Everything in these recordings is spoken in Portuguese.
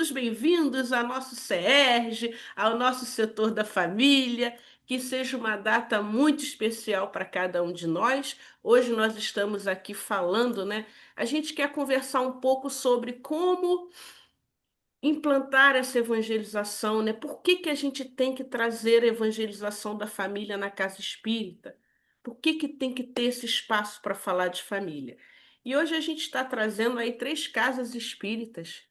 todos bem-vindos ao nosso CERJ, ao nosso setor da família. Que seja uma data muito especial para cada um de nós. Hoje nós estamos aqui falando, né? A gente quer conversar um pouco sobre como implantar essa evangelização, né? Por que que a gente tem que trazer a evangelização da família na casa espírita? Por que que tem que ter esse espaço para falar de família? E hoje a gente está trazendo aí três casas espíritas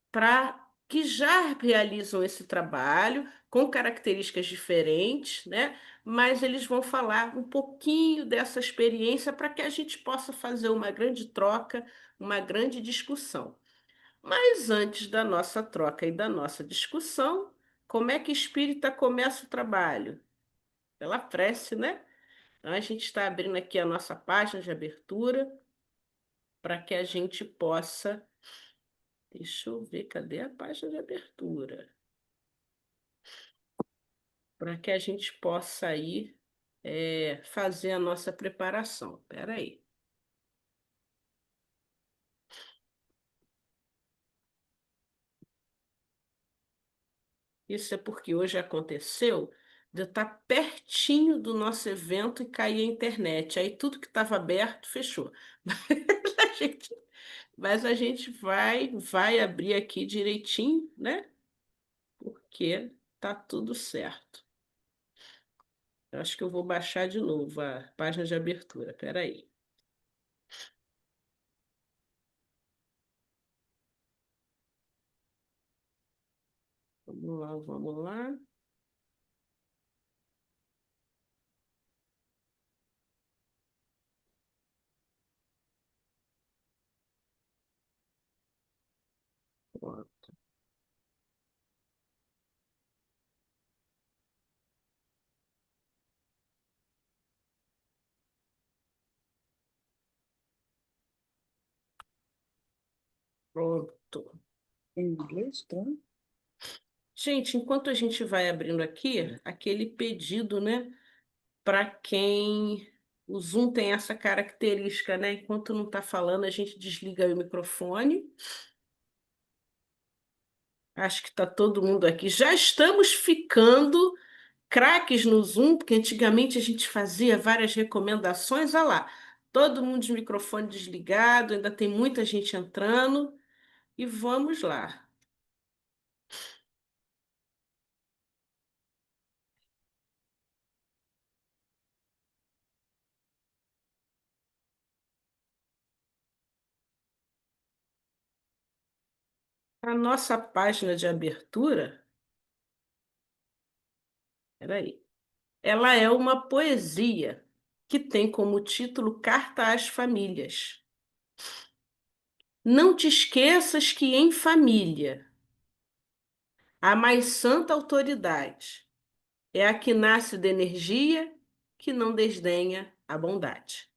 para que já realizam esse trabalho com características diferentes, né? Mas eles vão falar um pouquinho dessa experiência para que a gente possa fazer uma grande troca, uma grande discussão. Mas antes da nossa troca e da nossa discussão, como é que espírita começa o trabalho? Pela prece, né? Então a gente está abrindo aqui a nossa página de abertura para que a gente possa. Deixa eu ver, cadê a página de abertura? Para que a gente possa aí fazer a nossa preparação. Espera aí. Isso é porque hoje aconteceu de eu estar pertinho do nosso evento e cair a internet. Aí tudo que estava aberto fechou. A gente, mas a gente vai abrir aqui direitinho, né? Porque tá tudo certo. Eu acho que eu vou baixar de novo a página de abertura. Espera aí. Vamos lá, vamos lá. Pronto. Em inglês, tá? Gente, enquanto a gente vai abrindo aqui, aquele pedido, né, para quem o Zoom tem essa característica, né? Enquanto não está falando, a gente desliga o microfone. Acho que está todo mundo aqui. Já estamos ficando craques no Zoom, porque antigamente a gente fazia várias recomendações. Olha lá, todo mundo de microfone desligado, ainda tem muita gente entrando. E vamos lá. A nossa página de abertura, peraí, ela é uma poesia que tem como título Carta às Famílias. Não te esqueças que em família a mais santa autoridade é a que nasce da energia que não desdenha a bondade.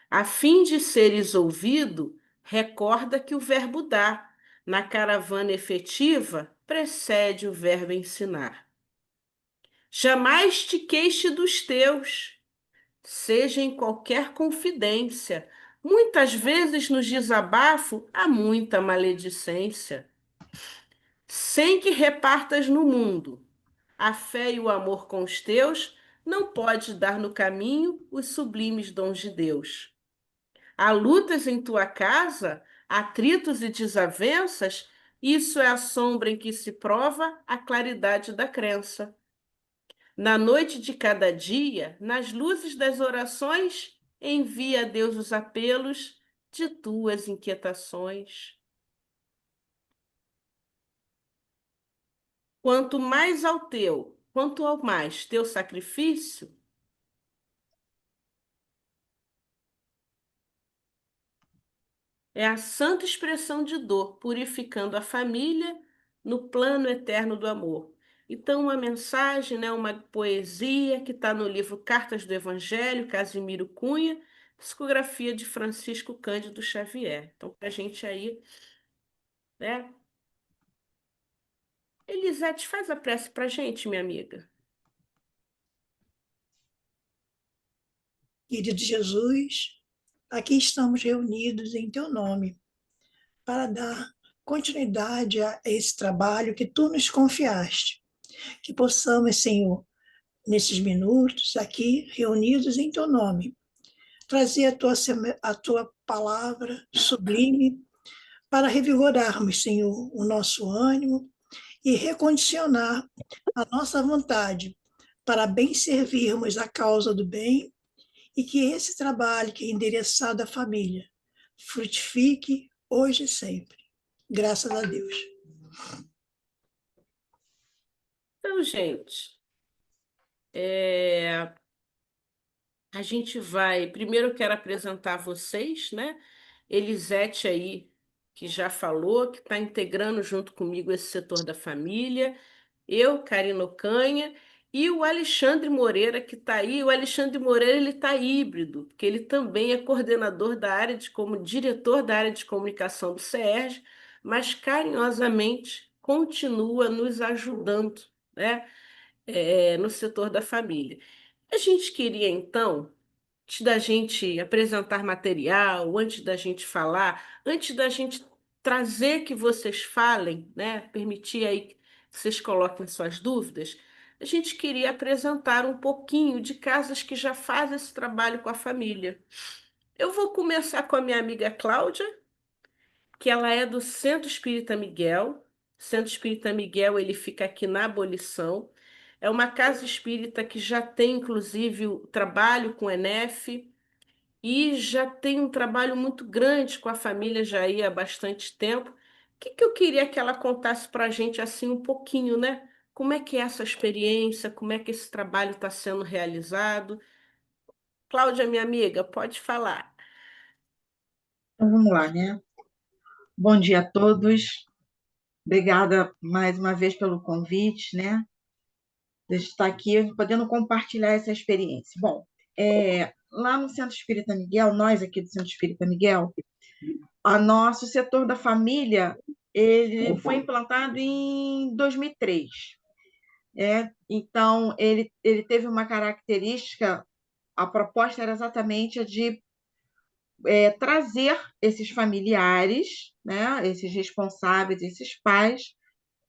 A fim de seres ouvido, recorda que o verbo dar, na caravana efetiva, precede o verbo ensinar. Jamais te queixe dos teus, seja em qualquer confidência. Muitas vezes no desabafo há muita maledicência. Sem que repartas no mundo a fé e o amor com os teus, não pode dar no caminho os sublimes dons de Deus. Há lutas em tua casa, atritos e desavenças, isso é a sombra em que se prova a claridade da crença. Na noite de cada dia, nas luzes das orações, envia a Deus os apelos de tuas inquietações. Quanto ao mais teu sacrifício, é a santa expressão de dor, purificando a família no plano eterno do amor. Então, uma mensagem, né, uma poesia que está no livro Cartas do Evangelho, Casimiro Cunha, psicografia de Francisco Cândido Xavier. Então, para a gente aí, né? Elisete, faz a prece para a gente, minha amiga. Querido Jesus, aqui estamos reunidos em teu nome para dar continuidade a esse trabalho que tu nos confiaste. Que possamos, Senhor, nesses minutos aqui reunidos em teu nome, trazer a tua palavra sublime para revigorarmos, Senhor, o nosso ânimo e recondicionar a nossa vontade para bem servirmos a causa do bem e que esse trabalho que é endereçado à família frutifique hoje e sempre. Graças a Deus. Então, gente, a gente vai. Primeiro, eu quero apresentar vocês, né? Elisete aí, que já falou, que está integrando junto comigo esse setor da família. Eu, Karina Ocanha, e o Alexandre Moreira, que está aí. O Alexandre Moreira ele está híbrido, porque ele também é coordenador da área de como diretor da área de comunicação do CERJ, mas carinhosamente continua nos ajudando, né? No setor da família. A gente queria, então, antes da gente apresentar material, antes da gente falar, antes da gente trazer que vocês falem, né? Permitir aí que vocês coloquem suas dúvidas, a gente queria apresentar um pouquinho de casas que já fazem esse trabalho com a família. Eu vou começar com a minha amiga Cláudia, que ela é do Centro Espírita Miguel. O Centro Espírita Miguel, ele fica aqui na Abolição. É uma casa espírita que já tem, inclusive, o trabalho com ENEF e já tem um trabalho muito grande com a família já aí há bastante tempo. O que que eu queria que ela contasse para a gente assim um pouquinho, né? Como é que é essa experiência? Como é que esse trabalho está sendo realizado? Cláudia, minha amiga, pode falar. Então, vamos lá, né? Bom dia a todos. Obrigada mais uma vez pelo convite, né? De estar aqui podendo compartilhar essa experiência. Bom, lá no Centro Espírita Miguel, nós aqui do Centro Espírita Miguel, o nosso setor da família, ele foi implantado em 2003. Então, ele teve uma característica, a proposta era exatamente a de trazer esses familiares, né, esses responsáveis, esses pais,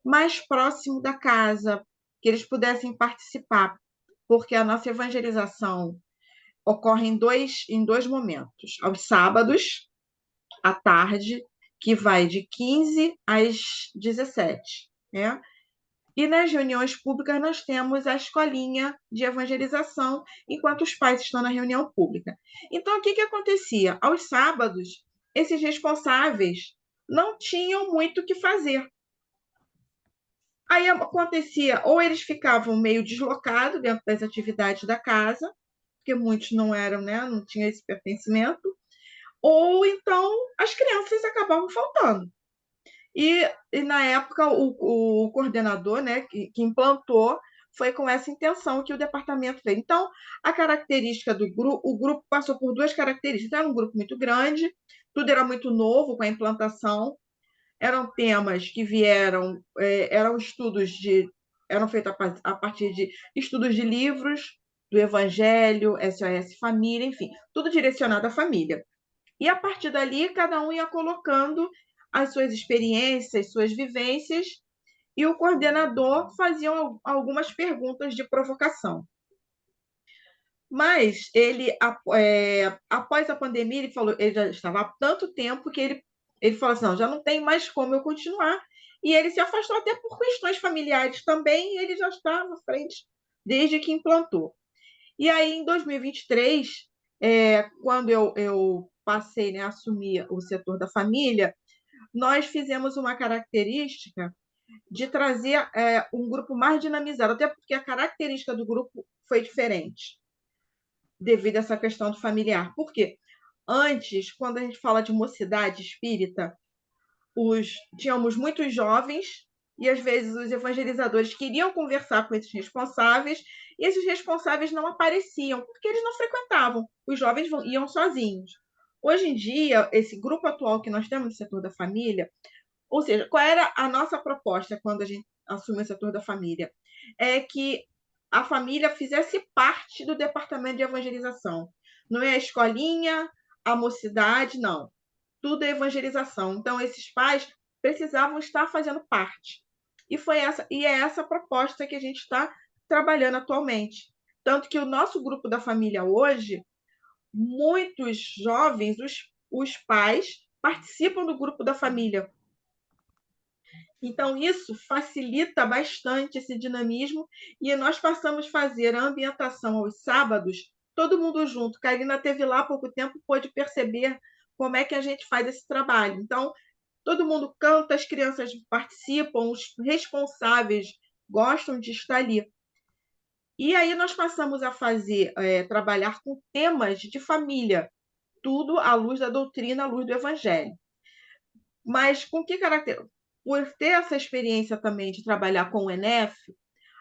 mais próximo da casa, que eles pudessem participar, porque a nossa evangelização ocorre em dois momentos. Aos sábados, à tarde, que vai de 15 às 17, né? E nas reuniões públicas nós temos a escolinha de evangelização, enquanto os pais estão na reunião pública. Então, o que acontecia? Aos sábados, esses responsáveis não tinham muito o que fazer. Aí acontecia, ou eles ficavam meio deslocados dentro das atividades da casa, porque muitos não eram, né, não tinham esse pertencimento, ou então as crianças acabavam faltando. E na época, o coordenador, né, que implantou, foi com essa intenção que o departamento fez. Então, a característica do grupo, o grupo passou por duas características. Era um grupo muito grande, tudo era muito novo com a implantação, eram temas que vieram, eram estudos eram feitos a partir de estudos de livros, do Evangelho, SOS Família, enfim, tudo direcionado à família. E a partir dali, cada um ia colocando as suas experiências, suas vivências, e o coordenador fazia algumas perguntas de provocação. Mas ele, após a pandemia, ele já estava há tanto tempo que ele falou assim, não, já não tem mais como eu continuar. E ele se afastou até por questões familiares também, e ele já estava à frente desde que implantou. E aí, em 2023, quando eu passei, né, a assumir o setor da família, nós fizemos uma característica de trazer um grupo mais dinamizado, até porque a característica do grupo foi diferente, devido a essa questão do familiar. Por quê? Antes, quando a gente fala de mocidade espírita, tínhamos muitos jovens e às vezes os evangelizadores queriam conversar com esses responsáveis e esses responsáveis não apareciam porque eles não frequentavam, os jovens iam sozinhos. Hoje em dia, esse grupo atual que nós temos no setor da família, ou seja, qual era a nossa proposta quando a gente assumiu o setor da família? É que a família fizesse parte do departamento de evangelização. Não é a escolinha, a mocidade, não. Tudo é evangelização. Então, esses pais precisavam estar fazendo parte. E é essa proposta que a gente está trabalhando atualmente. Tanto que o nosso grupo da família hoje, muitos jovens, os pais, participam do grupo da família. Então, isso facilita bastante esse dinamismo e nós passamos a fazer a ambientação aos sábados, todo mundo junto. Karina teve lá há pouco tempo, pôde perceber como é que a gente faz esse trabalho. Então, todo mundo canta, as crianças participam, os responsáveis gostam de estar ali. E aí nós passamos a trabalhar com temas de família, tudo à luz da doutrina, à luz do evangelho. Mas com que característica? Por ter essa experiência também de trabalhar com o ENEF,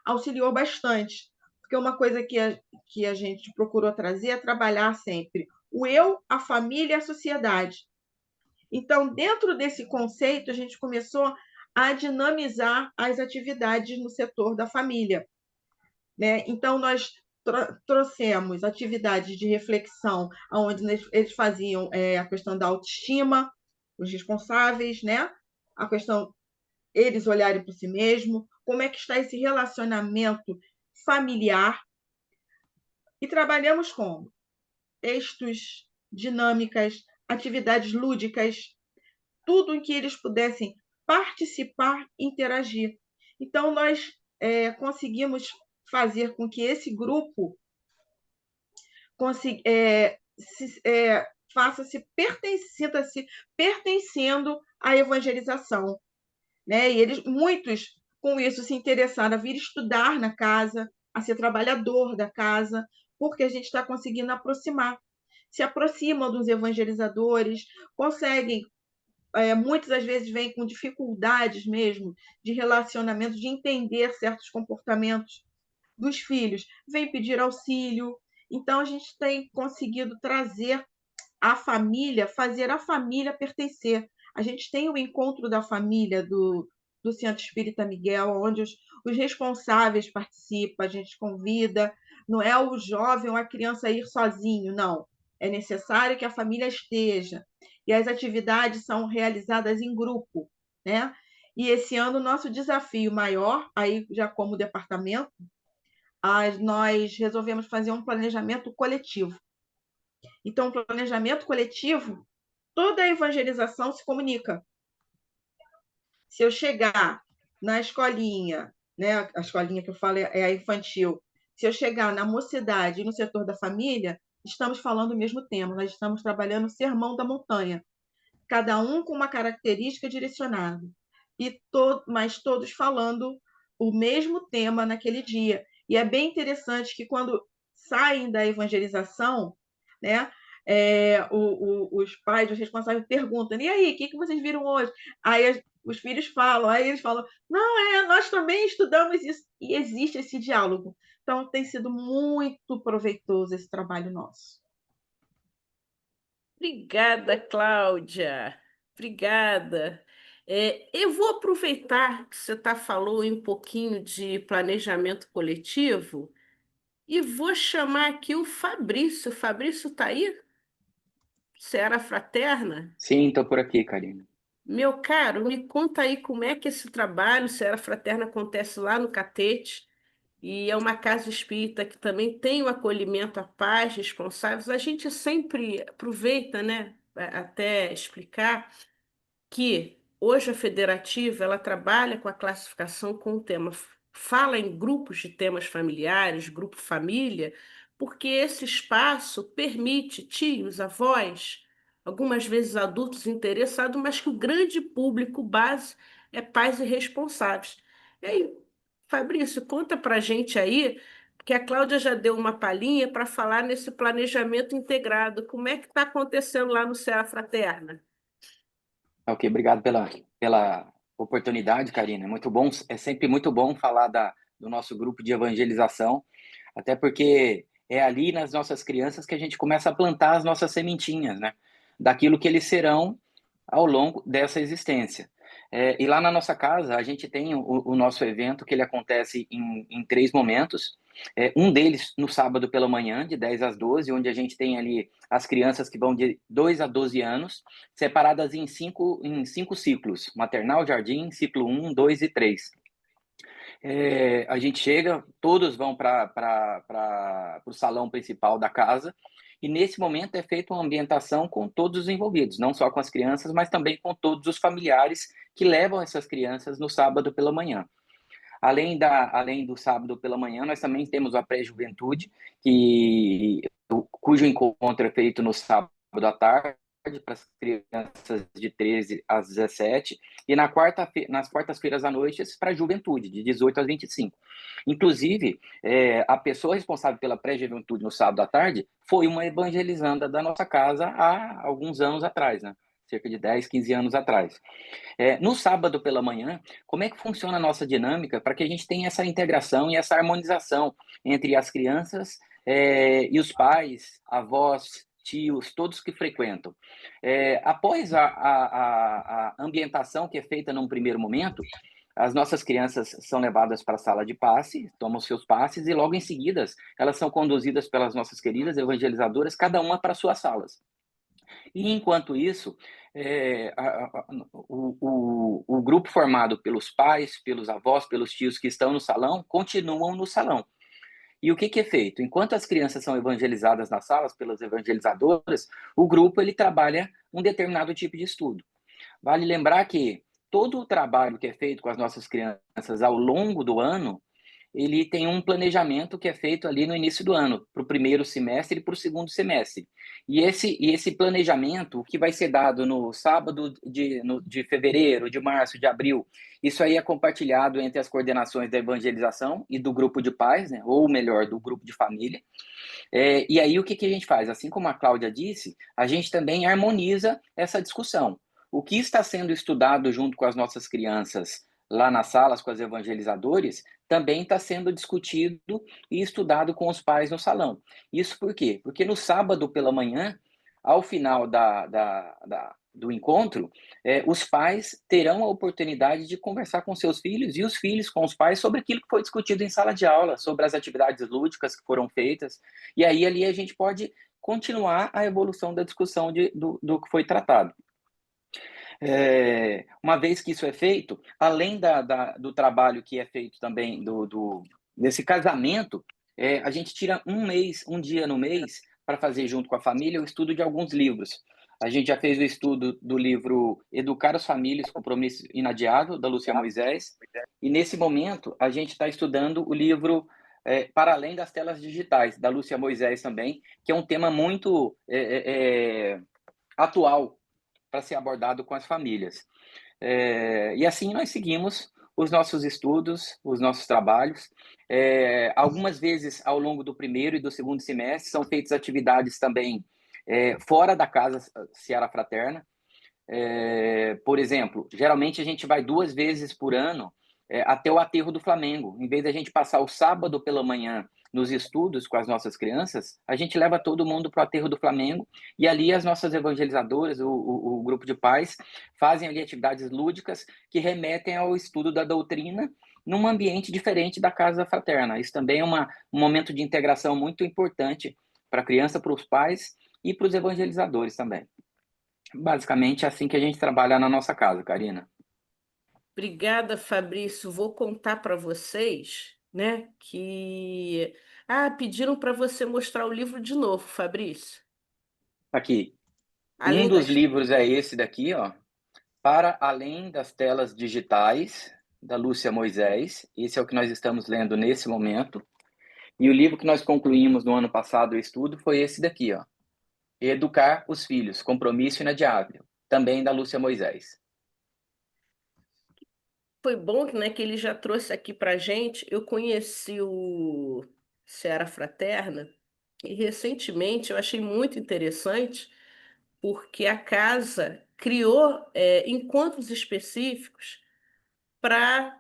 auxiliou bastante, porque uma coisa que a gente procurou trazer é trabalhar sempre o eu, a família e a sociedade. Então, dentro desse conceito, a gente começou a dinamizar as atividades no setor da família, né? Então, nós trouxemos atividades de reflexão, onde eles faziam a questão da autoestima, os responsáveis, né? A questão eles olharem para si mesmo, como é que está esse relacionamento familiar. E trabalhamos com textos, dinâmicas, atividades lúdicas, tudo em que eles pudessem participar e interagir. Então, nós conseguimos fazer com que esse grupo sinta-se pertencendo à evangelização, né? E eles, muitos, com isso, se interessaram a vir estudar na casa, a ser trabalhador da casa, porque a gente está conseguindo aproximar. Se aproximam dos evangelizadores, conseguem, muitas das vezes vêm com dificuldades mesmo de relacionamento, de entender certos comportamentos dos filhos, vêm pedir auxílio. Então, a gente tem conseguido trazer a família, fazer a família pertencer. A gente tem o encontro da família do Centro Espírita Miguel, onde os responsáveis participam, a gente convida, não é o jovem ou a criança ir sozinho, não. É necessário que a família esteja. E as atividades são realizadas em grupo, né? E esse ano, o nosso desafio maior, aí já como departamento, nós resolvemos fazer um planejamento coletivo. Então, o planejamento coletivo, toda a evangelização se comunica. Se eu chegar na escolinha, né, a escolinha que eu falo é a infantil, se eu chegar na mocidade e no setor da família, estamos falando o mesmo tema, nós estamos trabalhando o sermão da montanha, cada um com uma característica direcionada, mas todos falando o mesmo tema naquele dia. E é bem interessante que quando saem da evangelização, né, os pais, os responsáveis perguntam: e aí, o que vocês viram hoje? Aí os filhos falam, aí eles falam: não, nós também estudamos isso. E existe esse diálogo. Então, tem sido muito proveitoso esse trabalho nosso. Obrigada, Cláudia. Obrigada. Eu vou aproveitar que você falou um pouquinho de planejamento coletivo e vou chamar aqui o Fabrício. Fabrício está aí? Seara Fraterna? Sim, estou por aqui, Karina. Meu caro, me conta aí como é que esse trabalho, Seara Fraterna, acontece lá no Catete. E é uma casa espírita que também tem o acolhimento à paz, responsáveis. A gente sempre aproveita, né, até explicar que hoje a federativa ela trabalha com a classificação com o tema, fala em grupos de temas familiares, grupo família, porque esse espaço permite tios, avós, algumas vezes adultos interessados, mas que o grande público base é pais e responsáveis. E aí, Fabrício, conta pra gente aí, porque a Cláudia já deu uma palhinha para falar nesse planejamento integrado. Como é que está acontecendo lá no Céu Fraterna? Ok, obrigado pela oportunidade, Karina. É muito bom, é sempre muito bom falar do nosso grupo de evangelização, até porque é ali nas nossas crianças que a gente começa a plantar as nossas sementinhas, né? Daquilo que eles serão ao longo dessa existência. E lá na nossa casa, a gente tem o nosso evento, que ele acontece em 3 momentos. Um deles no sábado pela manhã, de 10 às 12, onde a gente tem ali as crianças que vão de 2 a 12 anos, separadas em cinco ciclos: maternal, jardim, ciclo 1, 2 e 3. A gente chega, todos vão para o salão principal da casa, e nesse momento é feita uma ambientação com todos os envolvidos, não só com as crianças, mas também com todos os familiares que levam essas crianças no sábado pela manhã. Além do sábado pela manhã, nós também temos a pré-juventude, cujo encontro é feito no sábado à tarde, para as crianças de 13 às 17, e nas quartas-feiras à noite, para a juventude, de 18 às 25. Inclusive, a pessoa responsável pela pré-juventude no sábado à tarde foi uma evangelizanda da nossa casa há alguns anos atrás, né? Cerca de 10, 15 anos atrás. No sábado pela manhã, como é que funciona a nossa dinâmica para que a gente tenha essa integração e essa harmonização entre as crianças e os pais, avós, tios, todos que frequentam? Após a ambientação que é feita num primeiro momento, as nossas crianças são levadas para a sala de passe, tomam seus passes, e logo em seguida elas são conduzidas pelas nossas queridas evangelizadoras, cada uma para suas salas. E, enquanto isso, o grupo formado pelos pais, pelos avós, pelos tios que estão no salão, continuam no salão. E o que é feito? Enquanto as crianças são evangelizadas nas salas pelas evangelizadoras, o grupo ele trabalha um determinado tipo de estudo. Vale lembrar que todo o trabalho que é feito com as nossas crianças ao longo do ano, ele tem um planejamento que é feito ali no início do ano, para o primeiro semestre e para o segundo semestre. E esse planejamento, o que vai ser dado no sábado de fevereiro, de março, de abril, isso aí é compartilhado entre as coordenações da evangelização e do grupo de pais, né? Ou melhor, do grupo de família. E aí o que a gente faz? Assim como a Cláudia disse, a gente também harmoniza essa discussão. O que está sendo estudado junto com as nossas crianças lá nas salas com os evangelizadores também está sendo discutido e estudado com os pais no salão. Isso por quê? Porque no sábado pela manhã, ao final do encontro, os pais terão a oportunidade de conversar com seus filhos e os filhos com os pais sobre aquilo que foi discutido em sala de aula, sobre as atividades lúdicas que foram feitas, e aí ali a gente pode continuar a evolução da discussão do que foi tratado. Uma vez que isso é feito, além do trabalho que é feito também desse casamento, a gente tira um dia no mês, para fazer junto com a família o estudo de alguns livros. A gente já fez o estudo do livro Educar as Famílias, Compromisso Inadiável, da Lúcia Moisés, e nesse momento a gente está estudando o livro Para Além das Telas Digitais, da Lúcia Moisés também, que é um tema muito atual para ser abordado com as famílias. E assim nós seguimos os nossos estudos, os nossos trabalhos. Algumas vezes, ao longo do primeiro e do segundo semestre, são feitas atividades também fora da casa Seara Fraterna. Por exemplo, geralmente a gente vai 2 vezes por ano até o aterro do Flamengo. Em vez de a gente passar o sábado pela manhã nos estudos com as nossas crianças, a gente leva todo mundo para o aterro do Flamengo, e ali as nossas evangelizadoras, o grupo de pais, fazem ali atividades lúdicas que remetem ao estudo da doutrina num ambiente diferente da casa fraterna. Isso também é um momento de integração muito importante para a criança, para os pais e para os evangelizadores também. Basicamente é assim que a gente trabalha na nossa casa, Karina. Obrigada, Fabrício. Vou contar para vocês, né, que pediram para você mostrar o livro de novo, Fabrício. Aqui, um Além dos das livros é esse daqui, ó, Para Além das Telas Digitais, da Lúcia Moisés. Esse é o que nós estamos lendo nesse momento. E o livro que nós concluímos no ano passado o estudo foi esse daqui, ó, Educar os Filhos, Compromisso Inadiável, também da Lúcia Moisés. Foi bom, né, que ele já trouxe aqui para gente. Eu conheci o Seara Fraterna e recentemente eu achei muito interessante porque a casa criou encontros específicos para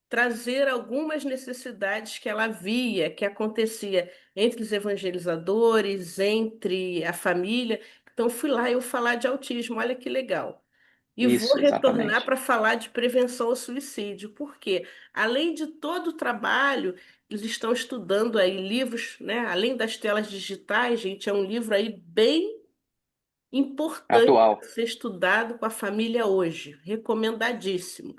trazer algumas necessidades que ela via, que acontecia entre os evangelizadores, entre a família. Então fui lá eu falar de autismo, olha que legal. E vou Isso, retornar exatamente. para falar de prevenção ao suicídio, porque, além de todo o trabalho, eles estão estudando aí livros, né? Além das telas digitais, gente, é um livro aí bem importante Atual. para ser estudado com a família hoje, recomendadíssimo.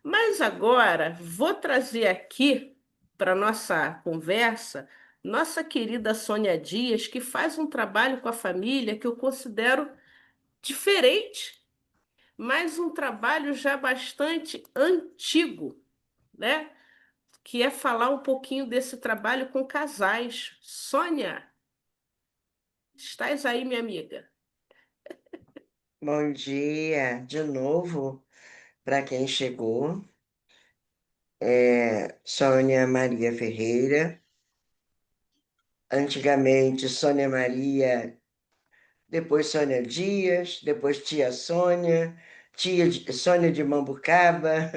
Mas agora vou trazer aqui para nossa conversa nossa querida Sônia Dias, que faz um trabalho com a família que eu considero diferente, mas um trabalho já bastante antigo, né? Que é falar um pouquinho desse trabalho com casais. Sônia, estás aí, minha amiga? Bom dia de novo para quem chegou. Sônia Maria Ferreira. Antigamente, Sônia Maria, depois Sônia Dias, depois tia Sônia, Sônia de Mambucaba.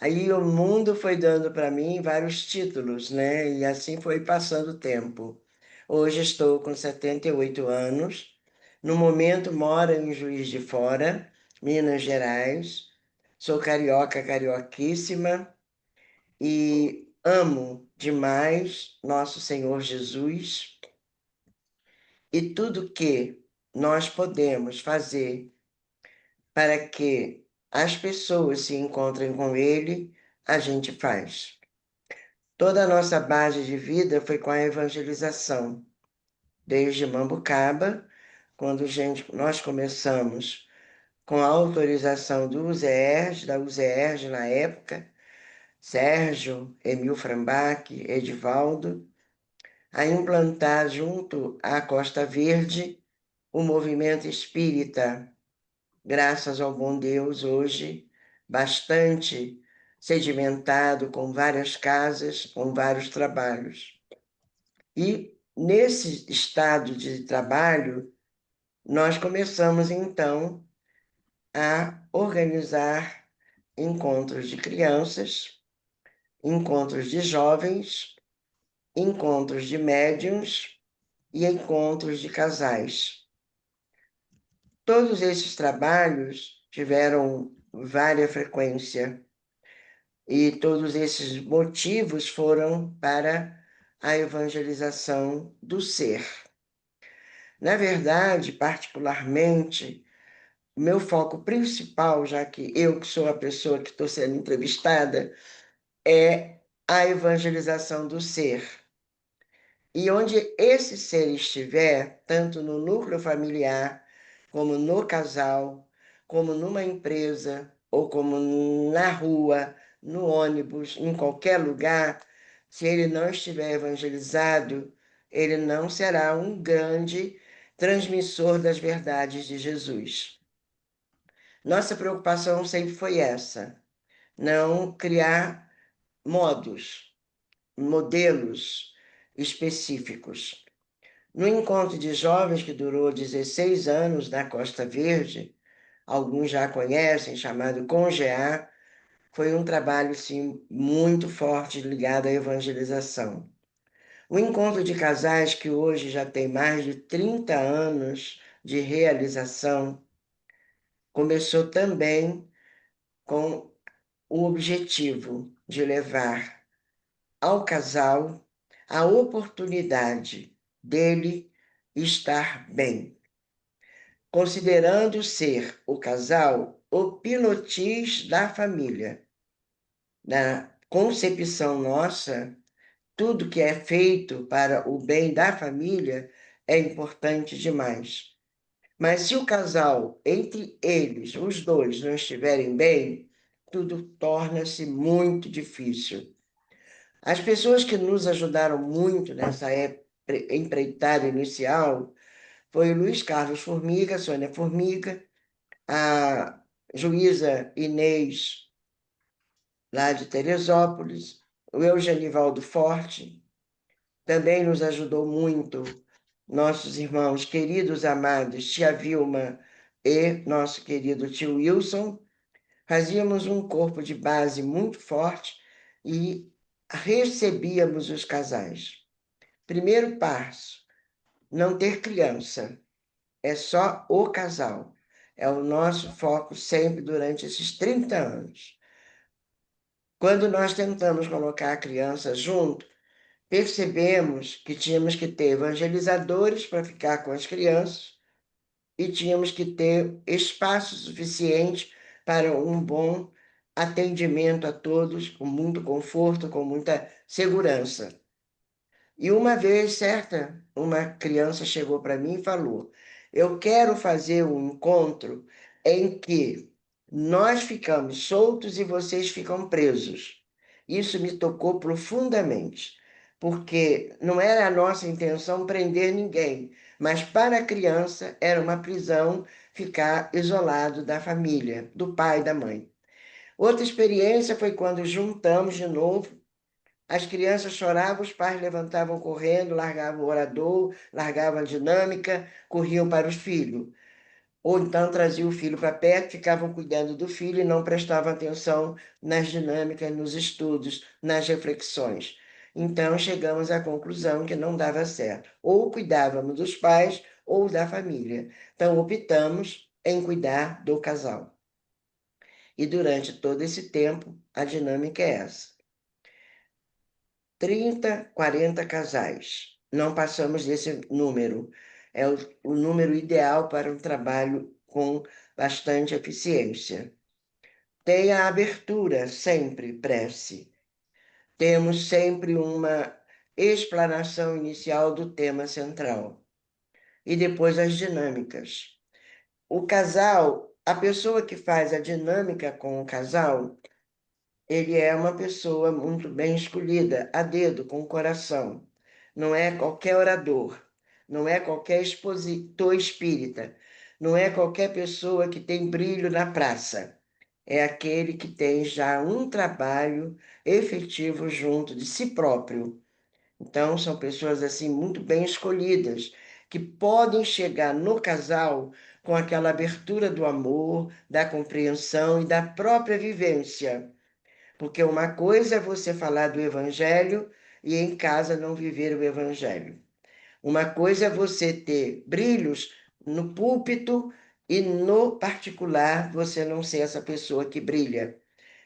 Aí o mundo foi dando para mim vários títulos, né? E assim foi passando o tempo. Hoje estou com 78 anos. No momento moro em Juiz de Fora, Minas Gerais. Sou carioca, carioquíssima e amo demais nosso Senhor Jesus e tudo que nós podemos fazer para que as pessoas se encontrem com Ele, a gente faz. Toda a nossa base de vida foi com a evangelização, desde Mambucaba, quando nós começamos com a autorização do UZERJ, da UZERJ na época, Sérgio, Emil Frambach, Edivaldo, a implantar junto à Costa Verde o movimento espírita, graças ao bom Deus, hoje bastante sedimentado, com várias casas, com vários trabalhos. E nesse estado de trabalho, nós começamos então a organizar encontros de crianças, encontros de jovens, encontros de médiuns e encontros de casais. Todos esses trabalhos tiveram vária frequência e todos esses motivos foram para a evangelização do ser. Na verdade, particularmente, o meu foco principal, já que eu que sou a pessoa que estou sendo entrevistada, é a evangelização do ser. E onde esse ser estiver, tanto no núcleo familiar, como no casal, como numa empresa, ou como na rua, no ônibus, em qualquer lugar, se ele não estiver evangelizado, ele não será um grande transmissor das verdades de Jesus. Nossa preocupação sempre foi essa, não criar modelos específicos. No encontro de jovens que durou 16 anos na Costa Verde, alguns já conhecem, chamado Congear, foi um trabalho sim, muito forte ligado à evangelização. O encontro de casais, que hoje já tem mais de 30 anos de realização, começou também com o objetivo de levar ao casal a oportunidade dele estar bem, considerando ser o casal o pilotis da família. Na concepção nossa, tudo que é feito para o bem da família é importante demais. Mas se o casal, entre eles, os dois, não estiverem bem, tudo torna-se muito difícil. As pessoas que nos ajudaram muito nessa empreitada inicial foi o Luiz Carlos Formiga, a Sônia Formiga, a juíza Inês, lá de Teresópolis, o Eugenivaldo Forte, também nos ajudou muito, nossos irmãos queridos, amados, tia Vilma e nosso querido tio Wilson. Fazíamos um corpo de base muito forte e recebíamos os casais. Primeiro passo, não ter criança, é só o casal. É o nosso foco sempre durante esses 30 anos. Quando nós tentamos colocar a criança junto, percebemos que tínhamos que ter evangelizadores para ficar com as crianças e tínhamos que ter espaço suficiente para um bom atendimento a todos, com muito conforto, com muita segurança. E uma vez, uma criança chegou para mim e falou: Eu quero fazer um encontro em que nós ficamos soltos e vocês ficam presos. Isso me tocou profundamente, porque não era a nossa intenção prender ninguém, mas para a criança era uma prisão ficar isolado da família, do pai e da mãe. Outra experiência foi quando juntamos de novo. As crianças choravam, os pais levantavam correndo, largavam o orador, largavam a dinâmica, corriam para os filhos. Ou então traziam o filho para perto, ficavam cuidando do filho e não prestavam atenção nas dinâmicas, nos estudos, nas reflexões. Então chegamos à conclusão que não dava certo. Ou cuidávamos dos pais ou da família. Então optamos em cuidar do casal. E durante todo esse tempo, a dinâmica é essa. 30, 40 casais. Não passamos desse número. É o número ideal para um trabalho com bastante eficiência. Tem a abertura, sempre prece. Temos sempre uma explanação inicial do tema central. E depois as dinâmicas. O casal, a pessoa que faz a dinâmica com o casal, ele é uma pessoa muito bem escolhida, a dedo, com o coração. Não é qualquer orador, não é qualquer expositor espírita, não é qualquer pessoa que tem brilho na praça. É aquele que tem já um trabalho efetivo junto de si próprio. Então, são pessoas assim muito bem escolhidas, que podem chegar no casal com aquela abertura do amor, da compreensão e da própria vivência. Porque uma coisa é você falar do evangelho e em casa não viver o evangelho. Uma coisa é você ter brilhos no púlpito e no particular você não ser essa pessoa que brilha,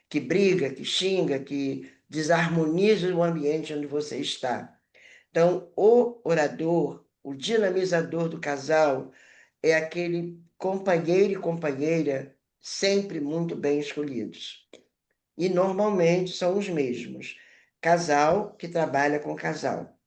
que briga, que xinga, que desarmoniza o ambiente onde você está. Então, o orador, o dinamizador do casal, é aquele companheiro e companheira sempre muito bem escolhidos. E normalmente são os mesmos. Casal que trabalha com casal.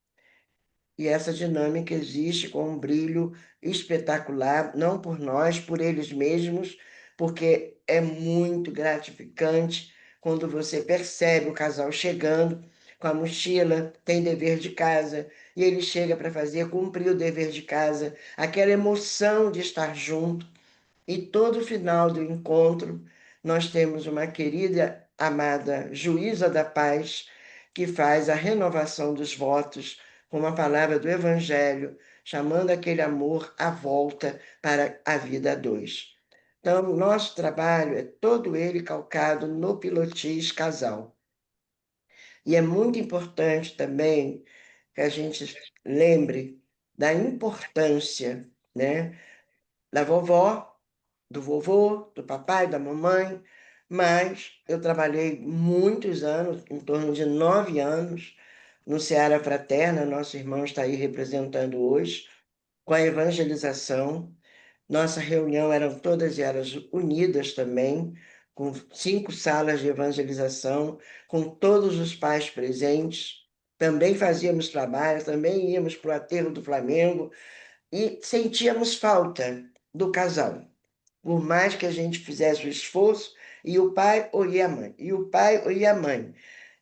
E essa dinâmica existe com um brilho espetacular, não por nós, por eles mesmos, porque é muito gratificante quando você percebe o casal chegando com a mochila, tem dever de casa, e ele chega para fazer, cumprir o dever de casa, aquela emoção de estar junto. E todo final do encontro, nós temos uma querida, amada juíza da paz, que faz a renovação dos votos com uma palavra do Evangelho, chamando aquele amor à volta para a vida a dois. Então, nosso trabalho é todo ele calcado no pilotis casal. E é muito importante também que a gente lembre da importância, né, da vovó, do vovô, do papai, da mamãe, mas eu trabalhei muitos anos, em torno de 9 anos, no Seara Fraterna, nosso irmão está aí representando hoje, com a evangelização. Nossa reunião eram todas elas unidas também, com 5 salas de evangelização, com todos os pais presentes. Também fazíamos trabalho, também íamos para o aterro do Flamengo e sentíamos falta do casal. Por mais que a gente fizesse o esforço, e o pai ou a mãe, e o pai ou a mãe.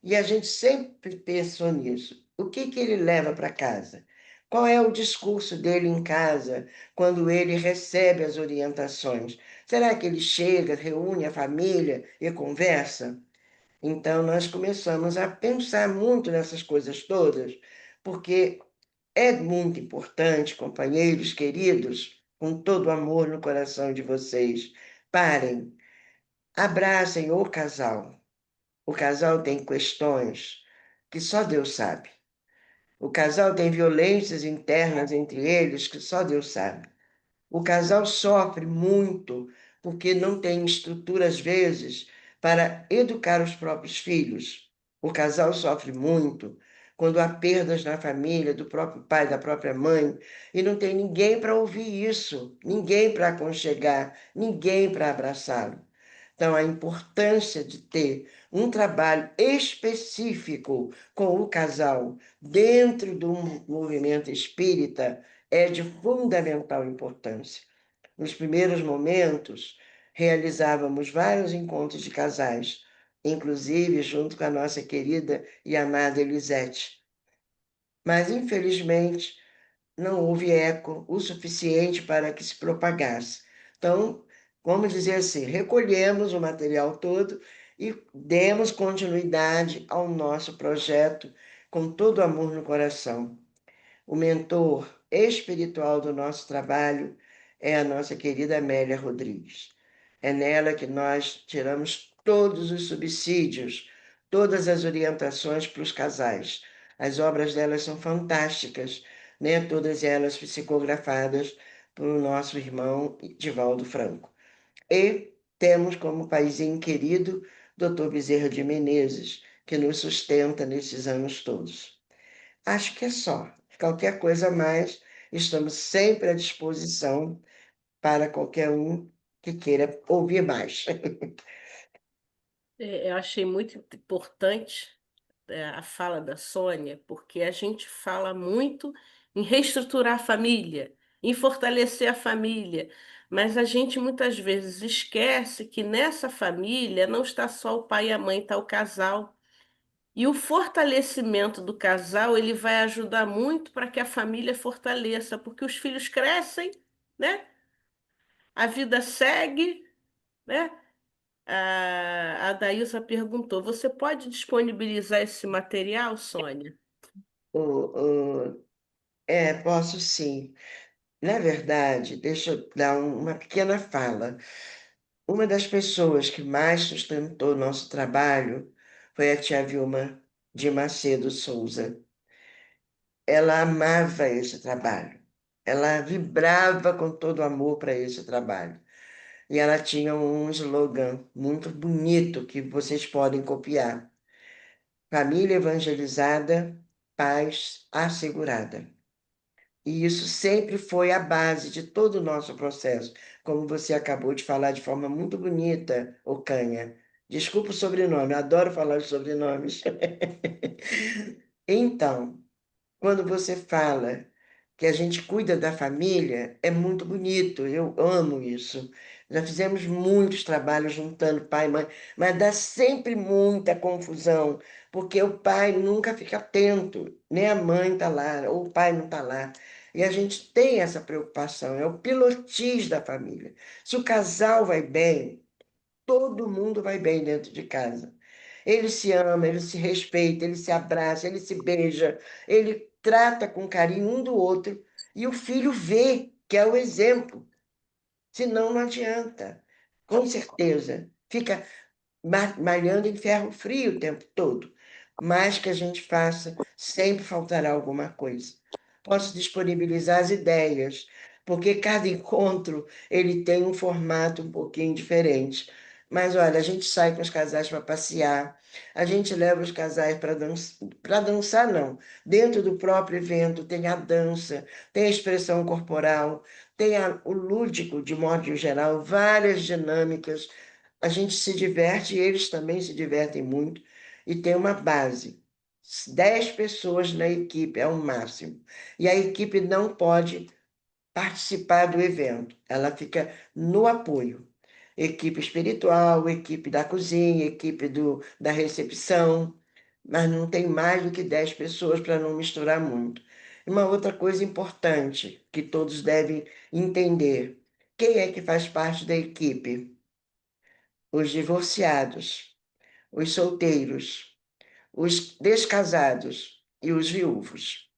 E a gente sempre pensou nisso. O que que ele leva para casa? Qual é o discurso dele em casa quando ele recebe as orientações? Será que ele chega, reúne a família e conversa? Então, nós começamos a pensar muito nessas coisas todas, porque é muito importante, companheiros queridos, com todo o amor no coração de vocês, parem, abracem o casal. O casal tem questões que só Deus sabe. O casal tem violências internas entre eles que só Deus sabe. O casal sofre muito porque não tem estrutura, às vezes, para educar os próprios filhos. O casal sofre muito quando há perdas na família, do próprio pai, da própria mãe, e não tem ninguém para ouvir isso, ninguém para aconchegar, ninguém para abraçá-lo. Então, a importância de ter um trabalho específico com o casal dentro do movimento espírita é de fundamental importância. Nos primeiros momentos, realizávamos vários encontros de casais, inclusive junto com a nossa querida e amada Elisete. Mas, infelizmente, não houve eco o suficiente para que se propagasse. Então, vamos dizer assim, recolhemos o material todo e demos continuidade ao nosso projeto com todo amor no coração. O mentor espiritual do nosso trabalho é a nossa querida Amélia Rodrigues. É nela que nós tiramos todos os subsídios, todas as orientações para os casais. As obras dela são fantásticas, né? Todas elas psicografadas pelo nosso irmão Divaldo Franco. E temos como paizinho querido Dr. Bezerra de Menezes, que nos sustenta nesses anos todos. Acho que é só. Qualquer coisa a mais, estamos sempre à disposição para qualquer um que queira ouvir mais. Eu achei muito importante a fala da Sônia, porque a gente fala muito em reestruturar a família, em fortalecer a família, mas a gente muitas vezes esquece que nessa família não está só o pai e a mãe, está o casal. E o fortalecimento do casal, ele vai ajudar muito para que a família fortaleça, porque os filhos crescem, né? A vida segue, né? A Daísa perguntou: você pode disponibilizar esse material, Sônia? Posso sim. Na verdade, deixa eu dar uma pequena fala. Uma das pessoas que mais sustentou nosso trabalho foi a tia Vilma de Macedo Souza. Ela amava esse trabalho. Ela vibrava com todo amor para esse trabalho. E ela tinha um slogan muito bonito que vocês podem copiar: família evangelizada, paz assegurada. E isso sempre foi a base de todo o nosso processo, como você acabou de falar de forma muito bonita, Ocanha. Desculpa o sobrenome, adoro falar os sobrenomes. Então, quando você fala que a gente cuida da família, é muito bonito, eu amo isso. Já fizemos muitos trabalhos juntando pai e mãe, mas dá sempre muita confusão, porque o pai nunca fica atento, nem a mãe está lá, ou o pai não está lá. E a gente tem essa preocupação, é o pilotis da família. Se o casal vai bem, todo mundo vai bem dentro de casa. Ele se ama, ele se respeita, ele se abraça, ele se beija, ele trata com carinho um do outro e o filho vê que é o exemplo. Senão não adianta. Com certeza. Fica malhando em ferro frio o tempo todo. Mas que a gente faça, sempre faltará alguma coisa. Posso disponibilizar as ideias, porque cada encontro ele tem um formato um pouquinho diferente. Mas olha, a gente sai com os casais para passear, a gente leva os casais para dançar, não. Dentro do próprio evento tem a dança, tem a expressão corporal, tem o lúdico, de modo geral, várias dinâmicas. A gente se diverte e eles também se divertem muito. E tem uma base: 10 pessoas na equipe é o máximo. E a equipe não pode participar do evento, ela fica no apoio. Equipe espiritual, equipe da cozinha, equipe da recepção, mas não tem mais do que 10 pessoas para não misturar muito. E uma outra coisa importante que todos devem entender: quem é que faz parte da equipe? Os divorciados, os solteiros, os descasados e os viúvos.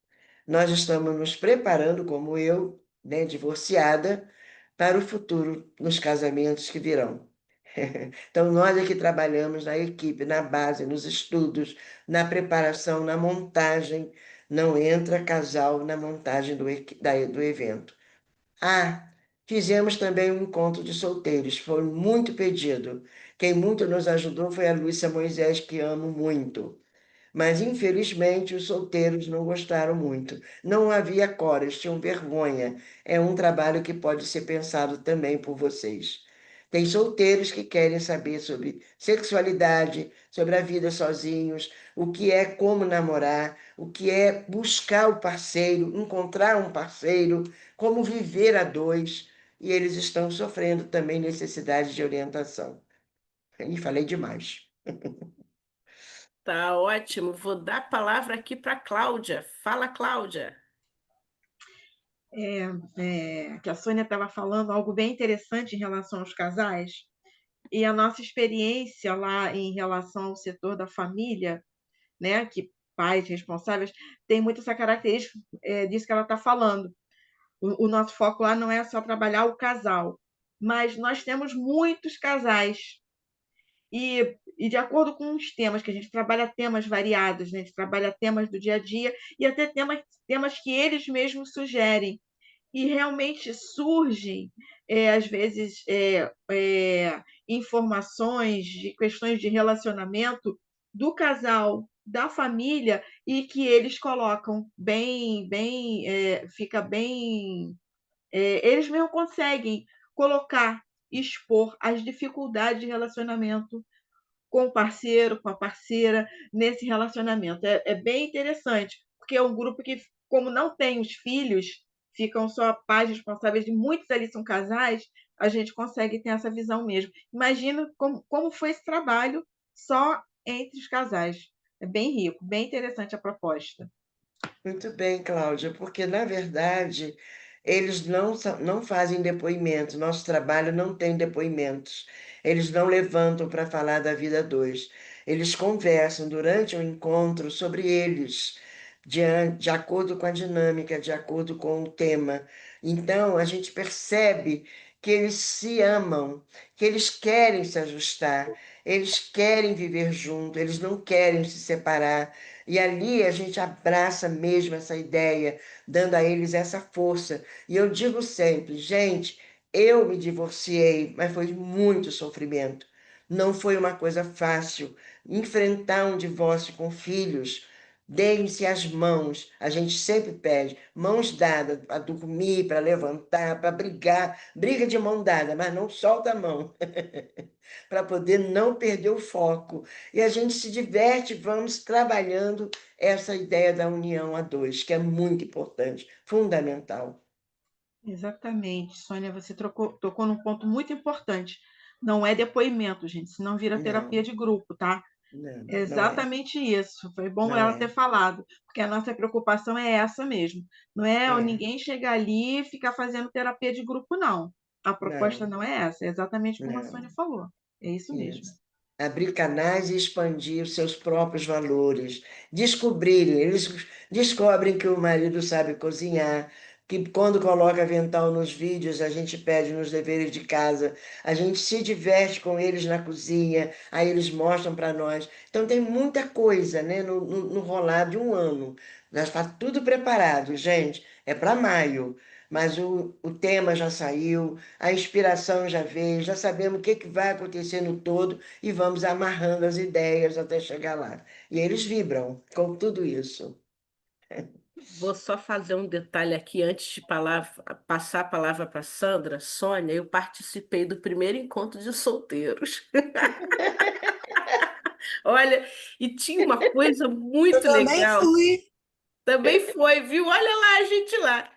Nós estamos nos preparando, como eu, né, divorciada, para o futuro, nos casamentos que virão. Então, nós aqui trabalhamos na equipe, na base, nos estudos, na preparação, na montagem. Não entra casal na montagem do evento. Ah, Fizemos também um encontro de solteiros, foi muito pedido. Quem muito nos ajudou foi a Lúcia Moisés, que amo muito. Mas, infelizmente, os solteiros não gostaram muito. Não havia coras, tinham vergonha. É um trabalho que pode ser pensado também por vocês. Tem solteiros que querem saber sobre sexualidade, sobre a vida sozinhos, o que é como namorar, o que é buscar o parceiro, encontrar um parceiro, como viver a dois. E eles estão sofrendo também necessidade de orientação. E falei demais. Tá ótimo. Vou dar a palavra aqui para Cláudia. Fala, Cláudia. Que a Sônia estava falando algo bem interessante em relação aos casais, e a nossa experiência lá em relação ao setor da família, né, que pais responsáveis, tem muito essa característica disso que ela está falando. O nosso foco lá não é só trabalhar o casal, mas nós temos muitos casais. E de acordo com os temas, que a gente trabalha temas variados, né? A gente trabalha temas do dia a dia e até temas que eles mesmos sugerem. E realmente surgem, às vezes, informações de questões de relacionamento do casal, da família, e que eles colocam fica bem. Eles mesmo conseguem colocar, expor as dificuldades de relacionamento com o parceiro, com a parceira, nesse relacionamento. É bem interessante, porque é um grupo que, como não tem os filhos, ficam só pais responsáveis, de muitos ali são casais, a gente consegue ter essa visão mesmo. Imagina como foi esse trabalho só entre os casais. É bem rico, bem interessante a proposta. Muito bem, Cláudia, porque na verdade eles não fazem depoimento, nosso trabalho não tem depoimentos, eles não levantam para falar da vida a dois, eles conversam durante o encontro sobre eles, de acordo com a dinâmica, de acordo com o tema. Então a gente percebe que eles se amam, que eles querem se ajustar, eles querem viver junto, eles não querem se separar. E ali a gente abraça mesmo essa ideia, dando a eles essa força. E eu digo sempre, gente, eu me divorciei, mas foi muito sofrimento. Não foi uma coisa fácil enfrentar um divórcio com filhos. Deem-se as mãos, a gente sempre pede, mãos dadas para dormir, para levantar, para brigar, briga de mão dada, mas não solta a mão, para poder não perder o foco. E a gente se diverte, vamos trabalhando essa ideia da união a dois, que é muito importante, fundamental. Exatamente, Sônia, você tocou num ponto muito importante. Não é depoimento, gente, senão vira terapia Não, de grupo, tá? não, É não é, exatamente isso. Foi bom não ela ter é, falado, porque a nossa preocupação é essa mesmo. Não é é, ninguém chegar ali e ficar fazendo terapia de grupo, não. A proposta não, não é essa, é exatamente como a Sônia não. falou. É isso mesmo. Isso. Abrir canais e expandir os seus próprios valores. Descobrirem, eles descobrem que o marido sabe cozinhar, que quando coloca avental nos vídeos, a gente pede nos deveres de casa, a gente se diverte com eles na cozinha, aí eles mostram para nós. Então tem muita coisa, né, no rolar de um ano. Já está tudo preparado, gente. É para maio, mas o tema já saiu, a inspiração já veio, já sabemos o que, que vai acontecer no todo e vamos amarrando as ideias até chegar lá. E eles vibram com tudo isso. Vou só fazer um detalhe aqui antes de passar a palavra para Sandra. Sônia, eu participei do primeiro encontro de solteiros. Olha, e tinha uma coisa Eu muito também legal. fui. Também foi, viu? Olha lá a gente lá.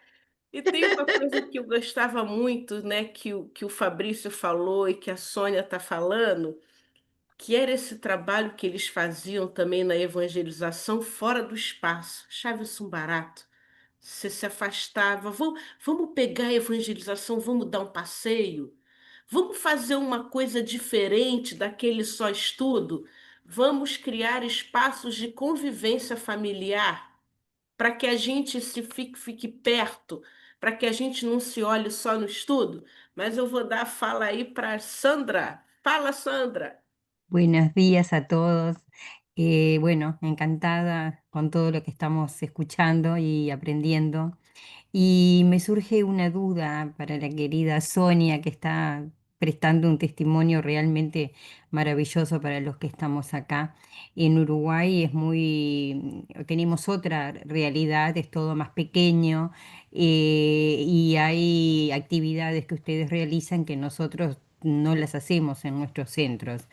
E tem uma coisa que eu gostava muito, né, que o Fabrício falou e que a Sônia está falando, que era esse trabalho que eles faziam também na evangelização fora do espaço. Achava isso um barato. Você se afastava. Vamos pegar a evangelização, vamos dar um passeio. Vamos fazer uma coisa diferente daquele só estudo. Vamos criar espaços de convivência familiar para que a gente fique perto, para que a gente não se olhe só no estudo. Mas eu vou dar a fala aí para Sandra. Fala, Sandra. Buenos días a todos. Bueno, encantada con todo lo que estamos escuchando y aprendiendo. Y me surge una duda para la querida Sonia, que está prestando un testimonio realmente maravilloso para los que estamos acá. En Uruguay tenemos otra realidad, es todo más pequeño, y hay actividades que ustedes realizan que nosotros no las hacemos en nuestros centros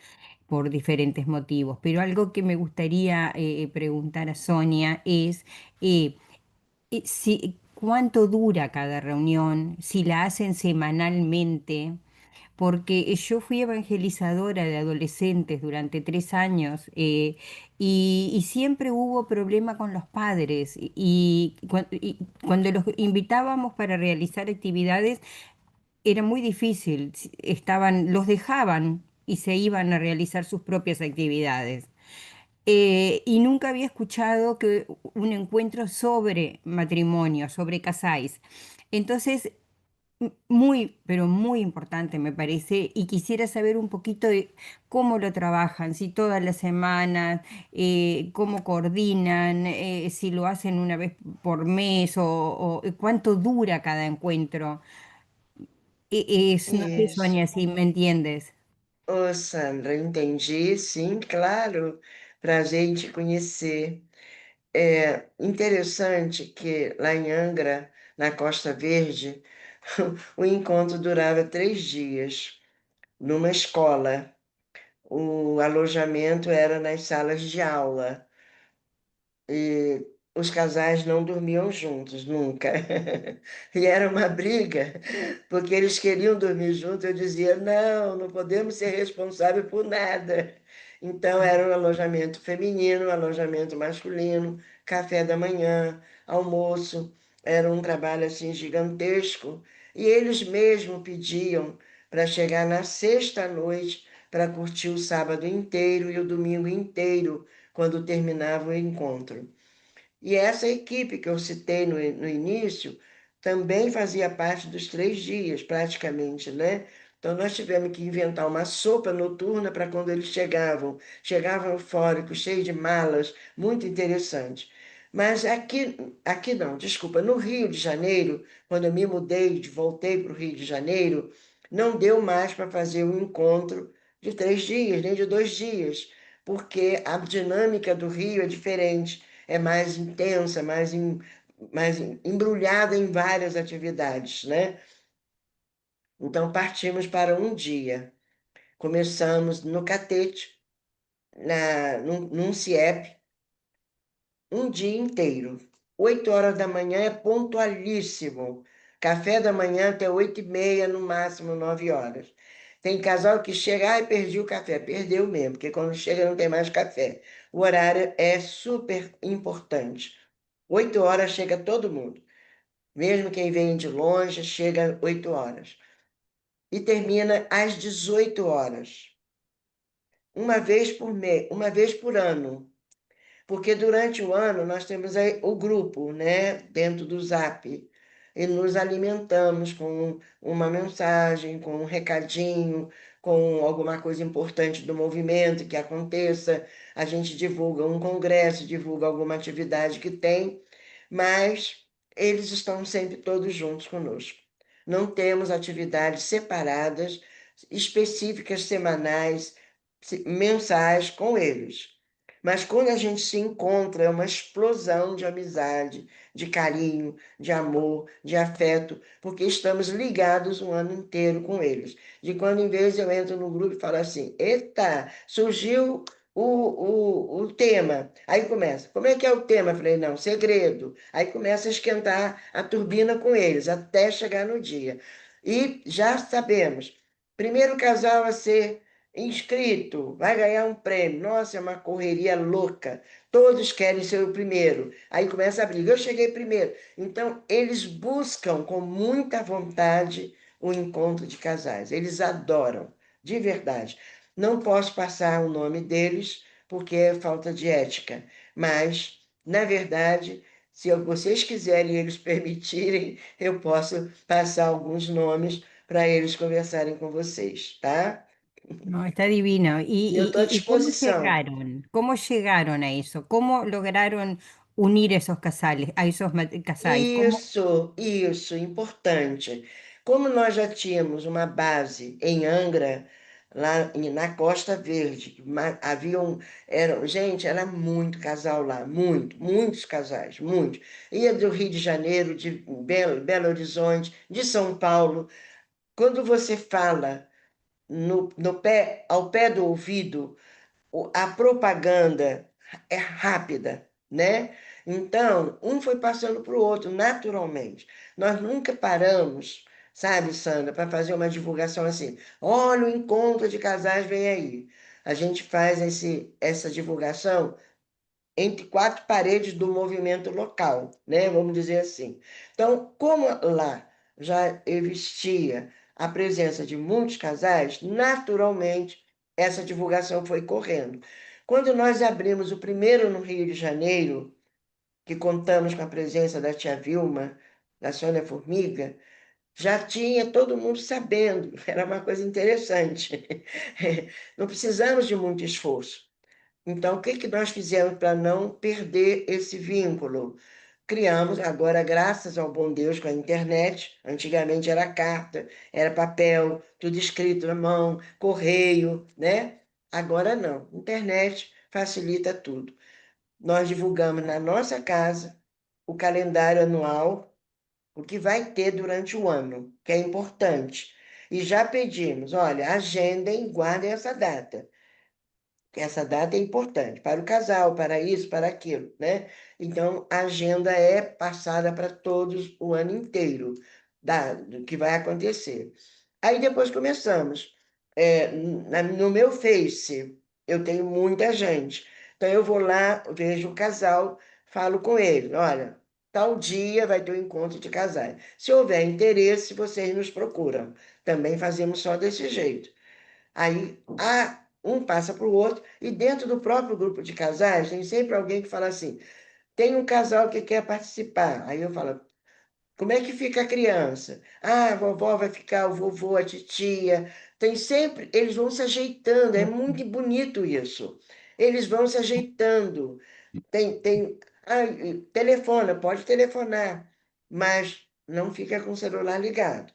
por diferentes motivos. Pero algo que me gustaría preguntar a Sonia es cuánto dura cada reunión, si la hacen semanalmente, porque yo fui evangelizadora de adolescentes durante 3 años, y siempre hubo problema con los padres y cuando los invitábamos para realizar actividades era muy difícil, los dejaban y se iban a realizar sus propias actividades. Y nunca había escuchado que un encuentro sobre matrimonio, sobre casáis. Entonces, muy, pero muy importante me parece, y quisiera saber un poquito de cómo lo trabajan, si todas las semanas, cómo coordinan, si lo hacen una vez por mes o cuánto dura cada encuentro. No sé, Isso. Sonia, si me entiendes. Ô, Sandra, entendi, sim, claro, prazer em te conhecer. É interessante que lá em Angra, na Costa Verde, o encontro durava 3 dias, numa escola. O alojamento era nas salas de aula. E os casais não dormiam juntos, nunca. E era uma briga, porque eles queriam dormir juntos. Eu dizia: não, não podemos ser responsáveis por nada. Então, era um alojamento feminino, um alojamento masculino, café da manhã, almoço. Era um trabalho assim gigantesco. E eles mesmo pediam para chegar na sexta-noite para curtir o sábado inteiro e o domingo inteiro quando terminava o encontro. E essa equipe que eu citei no início também fazia parte dos 3 dias, praticamente, né? Então, nós tivemos que inventar uma sopa noturna para quando eles chegavam. Chegavam eufóricos, cheios de malas, muito interessante. Mas aqui não, desculpa, no Rio de Janeiro, quando eu me mudei, voltei para o Rio de Janeiro, não deu mais para fazer um encontro de 3 dias, nem de 2 dias, porque a dinâmica do Rio é diferente, é mais intensa, mais embrulhada em várias atividades, né? Então partimos para um dia. Começamos no Catete, num CIEP, um dia inteiro. 8 horas da manhã é pontualíssimo. Café da manhã até 8h30, no máximo 9 horas. Tem casal que chega, ai, perdi o café. Perdeu mesmo, porque quando chega não tem mais café. O horário é super importante. 8 horas chega todo mundo. Mesmo quem vem de longe, chega 8 horas. E termina às 18 horas. Uma vez por mês, uma vez por ano. Porque durante o ano nós temos aí o grupo, né, dentro do Zap, e nos alimentamos com uma mensagem, com um recadinho, com alguma coisa importante do movimento que aconteça. A gente divulga um congresso, divulga alguma atividade que tem, mas eles estão sempre todos juntos conosco. Não temos atividades separadas, específicas, semanais, mensais com eles. Mas quando a gente se encontra, é uma explosão de amizade, de carinho, de amor, de afeto, porque estamos ligados o ano inteiro com eles. De quando em vez eu entro no grupo e falo assim: eita, surgiu o tema. Aí começa: como é que é o tema? Eu falei: não, segredo. Aí começa a esquentar a turbina com eles, até chegar no dia. E já sabemos: primeiro casal a ser inscrito, vai ganhar um prêmio. Nossa, é uma correria louca. Todos querem ser o primeiro. Aí começa a briga. Eu cheguei primeiro. Então, eles buscam com muita vontade o encontro de casais. Eles adoram, de verdade. Não posso passar o nome deles, porque é falta de ética. Mas, na verdade, se vocês quiserem e eles permitirem, eu posso passar alguns nomes para eles conversarem com vocês, tá? No, está divino. E eu estou à Y cómo disposição. llegaron? ¿Cómo llegaron a eso? ¿Cómo lograron unir esos casales, a esos casais. ¿Cómo? Isso, importante. Como nós já tínhamos uma base em Angra, na Costa Verde, gente, era muito casal lá, muitos casais, muitos. Ia do Rio de Janeiro, de Belo Horizonte, de São Paulo. Quando você fala ao pé do ouvido, a propaganda é rápida, né? Então, um foi passando para o outro, naturalmente. Nós nunca paramos, sabe, Sandra, para fazer uma divulgação assim. Olha, o encontro de casais vem aí. A gente faz essa divulgação entre quatro paredes do movimento local, né? Vamos dizer assim. Então, como lá já existia a presença de muitos casais, naturalmente essa divulgação foi correndo. Quando nós abrimos o primeiro no Rio de Janeiro, que contamos com a presença da tia Vilma, da Sônia Formiga, já tinha todo mundo sabendo, era uma coisa interessante. Não precisamos de muito esforço. Então, o que que nós fizemos para não perder esse vínculo? Criamos, agora, graças ao bom Deus, com a internet, antigamente era carta, era papel, tudo escrito na mão, correio, né? Agora não, internet facilita tudo. Nós divulgamos na nossa casa o calendário anual, o que vai ter durante o ano, que é importante. E já pedimos, olha, agendem, guardem essa data. Essa data é importante para o casal, para isso, para aquilo, né? Então, a agenda é passada para todos o ano inteiro do que vai acontecer. Aí depois começamos. No meu Face, eu tenho muita gente. Então, eu vou lá, vejo o casal, falo com ele, olha, tal dia vai ter um encontro de casais. Se houver interesse, vocês nos procuram. Também fazemos só desse jeito. Aí um passa para o outro, e dentro do próprio grupo de casais, tem sempre alguém que fala assim: tem um casal que quer participar. Aí eu falo: como é que fica a criança? Ah, a vovó vai ficar, o vovô, a titia. Tem sempre, eles vão se ajeitando, é muito bonito isso. Eles vão se ajeitando. Telefona, pode telefonar, mas não fica com o celular ligado.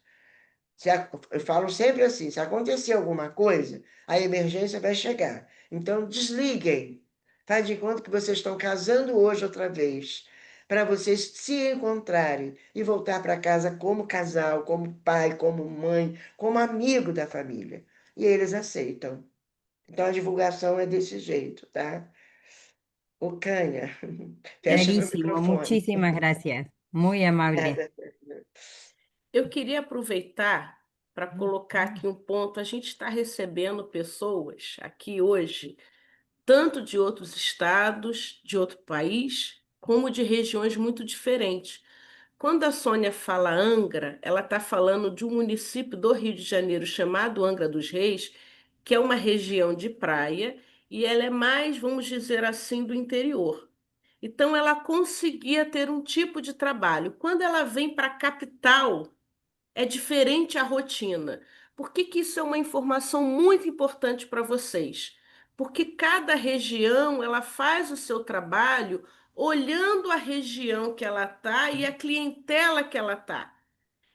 Eu falo sempre assim: se acontecer alguma coisa, a emergência vai chegar. Então, desliguem. Faz de conta que vocês estão casando hoje outra vez, para vocês se encontrarem e voltar para casa como casal, como pai, como mãe, como amigo da família. E eles aceitam. Então, a divulgação é desse jeito, tá? Ô, Cânia, fecha meu Clarísimo, microfone. muchísimas gracias. Muy amable. Nada. Eu queria aproveitar para colocar aqui um ponto. A gente está recebendo pessoas aqui hoje, tanto de outros estados, de outro país, como de regiões muito diferentes. Quando a Sônia fala Angra, ela está falando de um município do Rio de Janeiro chamado Angra dos Reis, que é uma região de praia, e ela é mais, vamos dizer assim, do interior. Então, ela conseguia ter um tipo de trabalho. Quando ela vem para a capital, é diferente a rotina. Por que que isso é uma informação muito importante para vocês? Porque cada região ela faz o seu trabalho olhando a região que ela está e a clientela que ela está.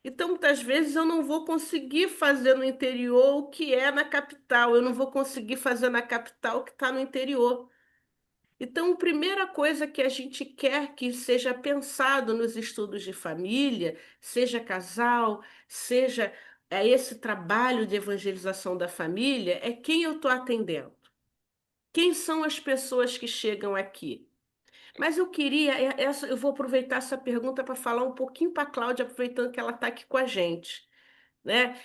Então, muitas vezes eu não vou conseguir fazer no interior o que é na capital, eu não vou conseguir fazer na capital o que está no interior. Então, a primeira coisa que a gente quer que seja pensado nos estudos de família, seja casal, seja esse trabalho de evangelização da família, é quem eu estou atendendo. Quem são as pessoas que chegam aqui? Mas eu queria, eu vou aproveitar essa pergunta para falar um pouquinho para a Cláudia, aproveitando que ela está aqui com a gente, né?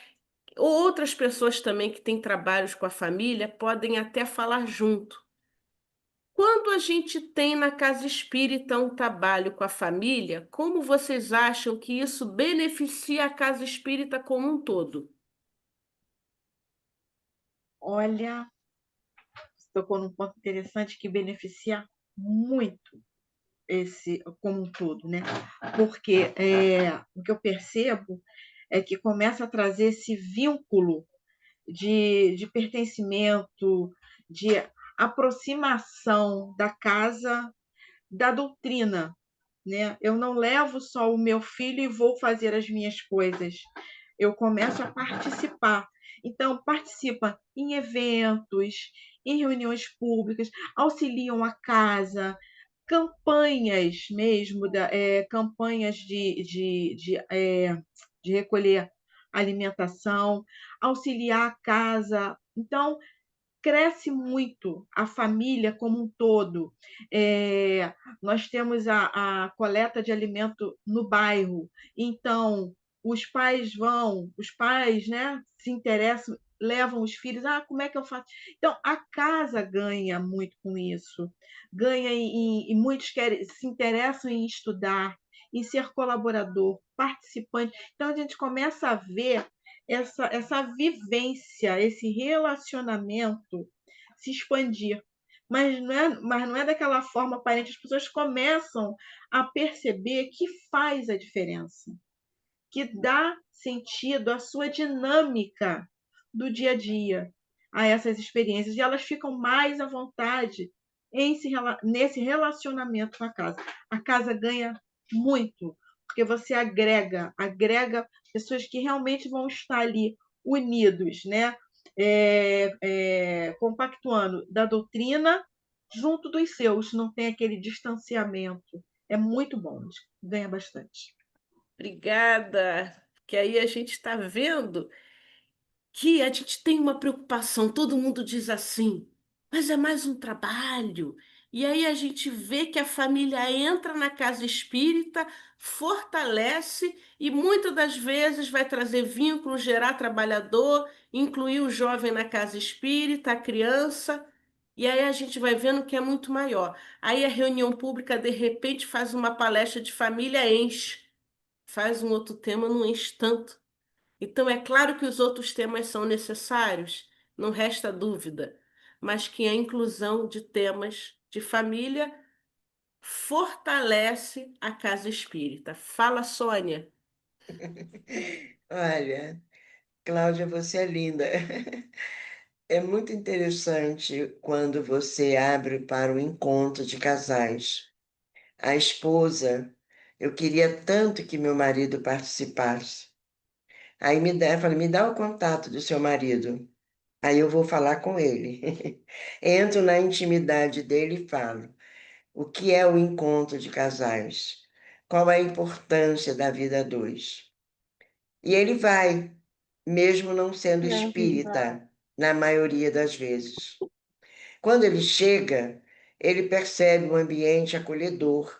Outras pessoas também que têm trabalhos com a família podem até falar junto. Quando a gente tem na casa espírita um trabalho com a família, como vocês acham que isso beneficia a casa espírita como um todo? Olha, você tocou num ponto interessante que beneficia muito esse como um todo, né? Porque o que eu percebo é que começa a trazer esse vínculo de pertencimento, de aproximação da casa da doutrina, né? Eu não levo só o meu filho e vou fazer as minhas coisas. Eu começo a participar. Então, participa em eventos, em reuniões públicas, auxiliam a casa, campanhas mesmo, campanhas de recolher alimentação, auxiliar a casa. Então, cresce muito a família como um todo. Nós temos a coleta de alimento no bairro, então os pais, né, se interessam, levam os filhos, como é que eu faço? Então, a casa ganha muito com isso, ganha e muitos se interessam em estudar, em ser colaborador, participante. Então, a gente começa a ver essa vivência, esse relacionamento se expandir. Mas não é daquela forma aparente, as pessoas começam a perceber que faz a diferença, que dá sentido à sua dinâmica do dia a dia, a essas experiências, e elas ficam mais à vontade nesse relacionamento com a casa. A casa ganha muito, porque você agrega pessoas que realmente vão estar ali unidos, né? Compactuando da doutrina junto dos seus, não tem aquele distanciamento. É muito bom, ganha bastante. Obrigada, que aí a gente está vendo que a gente tem uma preocupação, todo mundo diz assim, mas é mais um trabalho. E aí a gente vê que a família entra na casa espírita, fortalece e muitas das vezes vai trazer vínculo, gerar trabalhador, incluir o jovem na casa espírita, a criança. E aí a gente vai vendo que é muito maior. Aí a reunião pública, de repente, faz uma palestra de família, enche. Faz um outro tema, não enche tanto. Então, é claro que os outros temas são necessários, não resta dúvida, mas que a inclusão de temas de família fortalece a casa espírita. Fala, Sônia. Olha, Cláudia, você é linda. É muito interessante quando você abre para o encontro de casais. A esposa, eu queria tanto que meu marido participasse. Aí eu falei, me dá o contato do seu marido. Aí eu vou falar com ele. Entro na intimidade dele e falo: o que é o encontro de casais? Qual a importância da vida a dois? E ele vai, mesmo não sendo espírita, na maioria das vezes. Quando ele chega, ele percebe um ambiente acolhedor,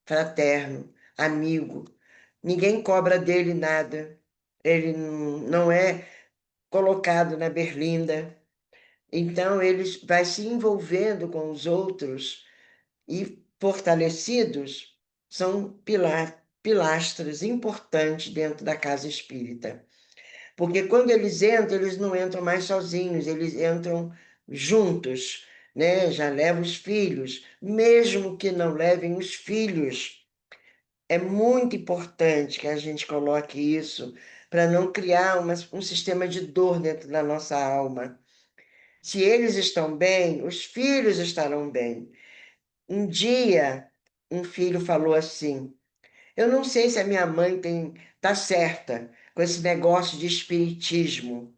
fraterno, amigo. Ninguém cobra dele nada. Ele não é colocado na berlinda. Então, ele vai se envolvendo com os outros e, fortalecidos, são pilastras importantes dentro da casa espírita. Porque quando eles não entram mais sozinhos, eles entram juntos, né? Já levam os filhos, mesmo que não levem os filhos. É muito importante que a gente coloque isso para não criar um sistema de dor dentro da nossa alma. Se eles estão bem, os filhos estarão bem. Um dia, um filho falou assim: eu não sei se a minha mãe tá certa com esse negócio de espiritismo.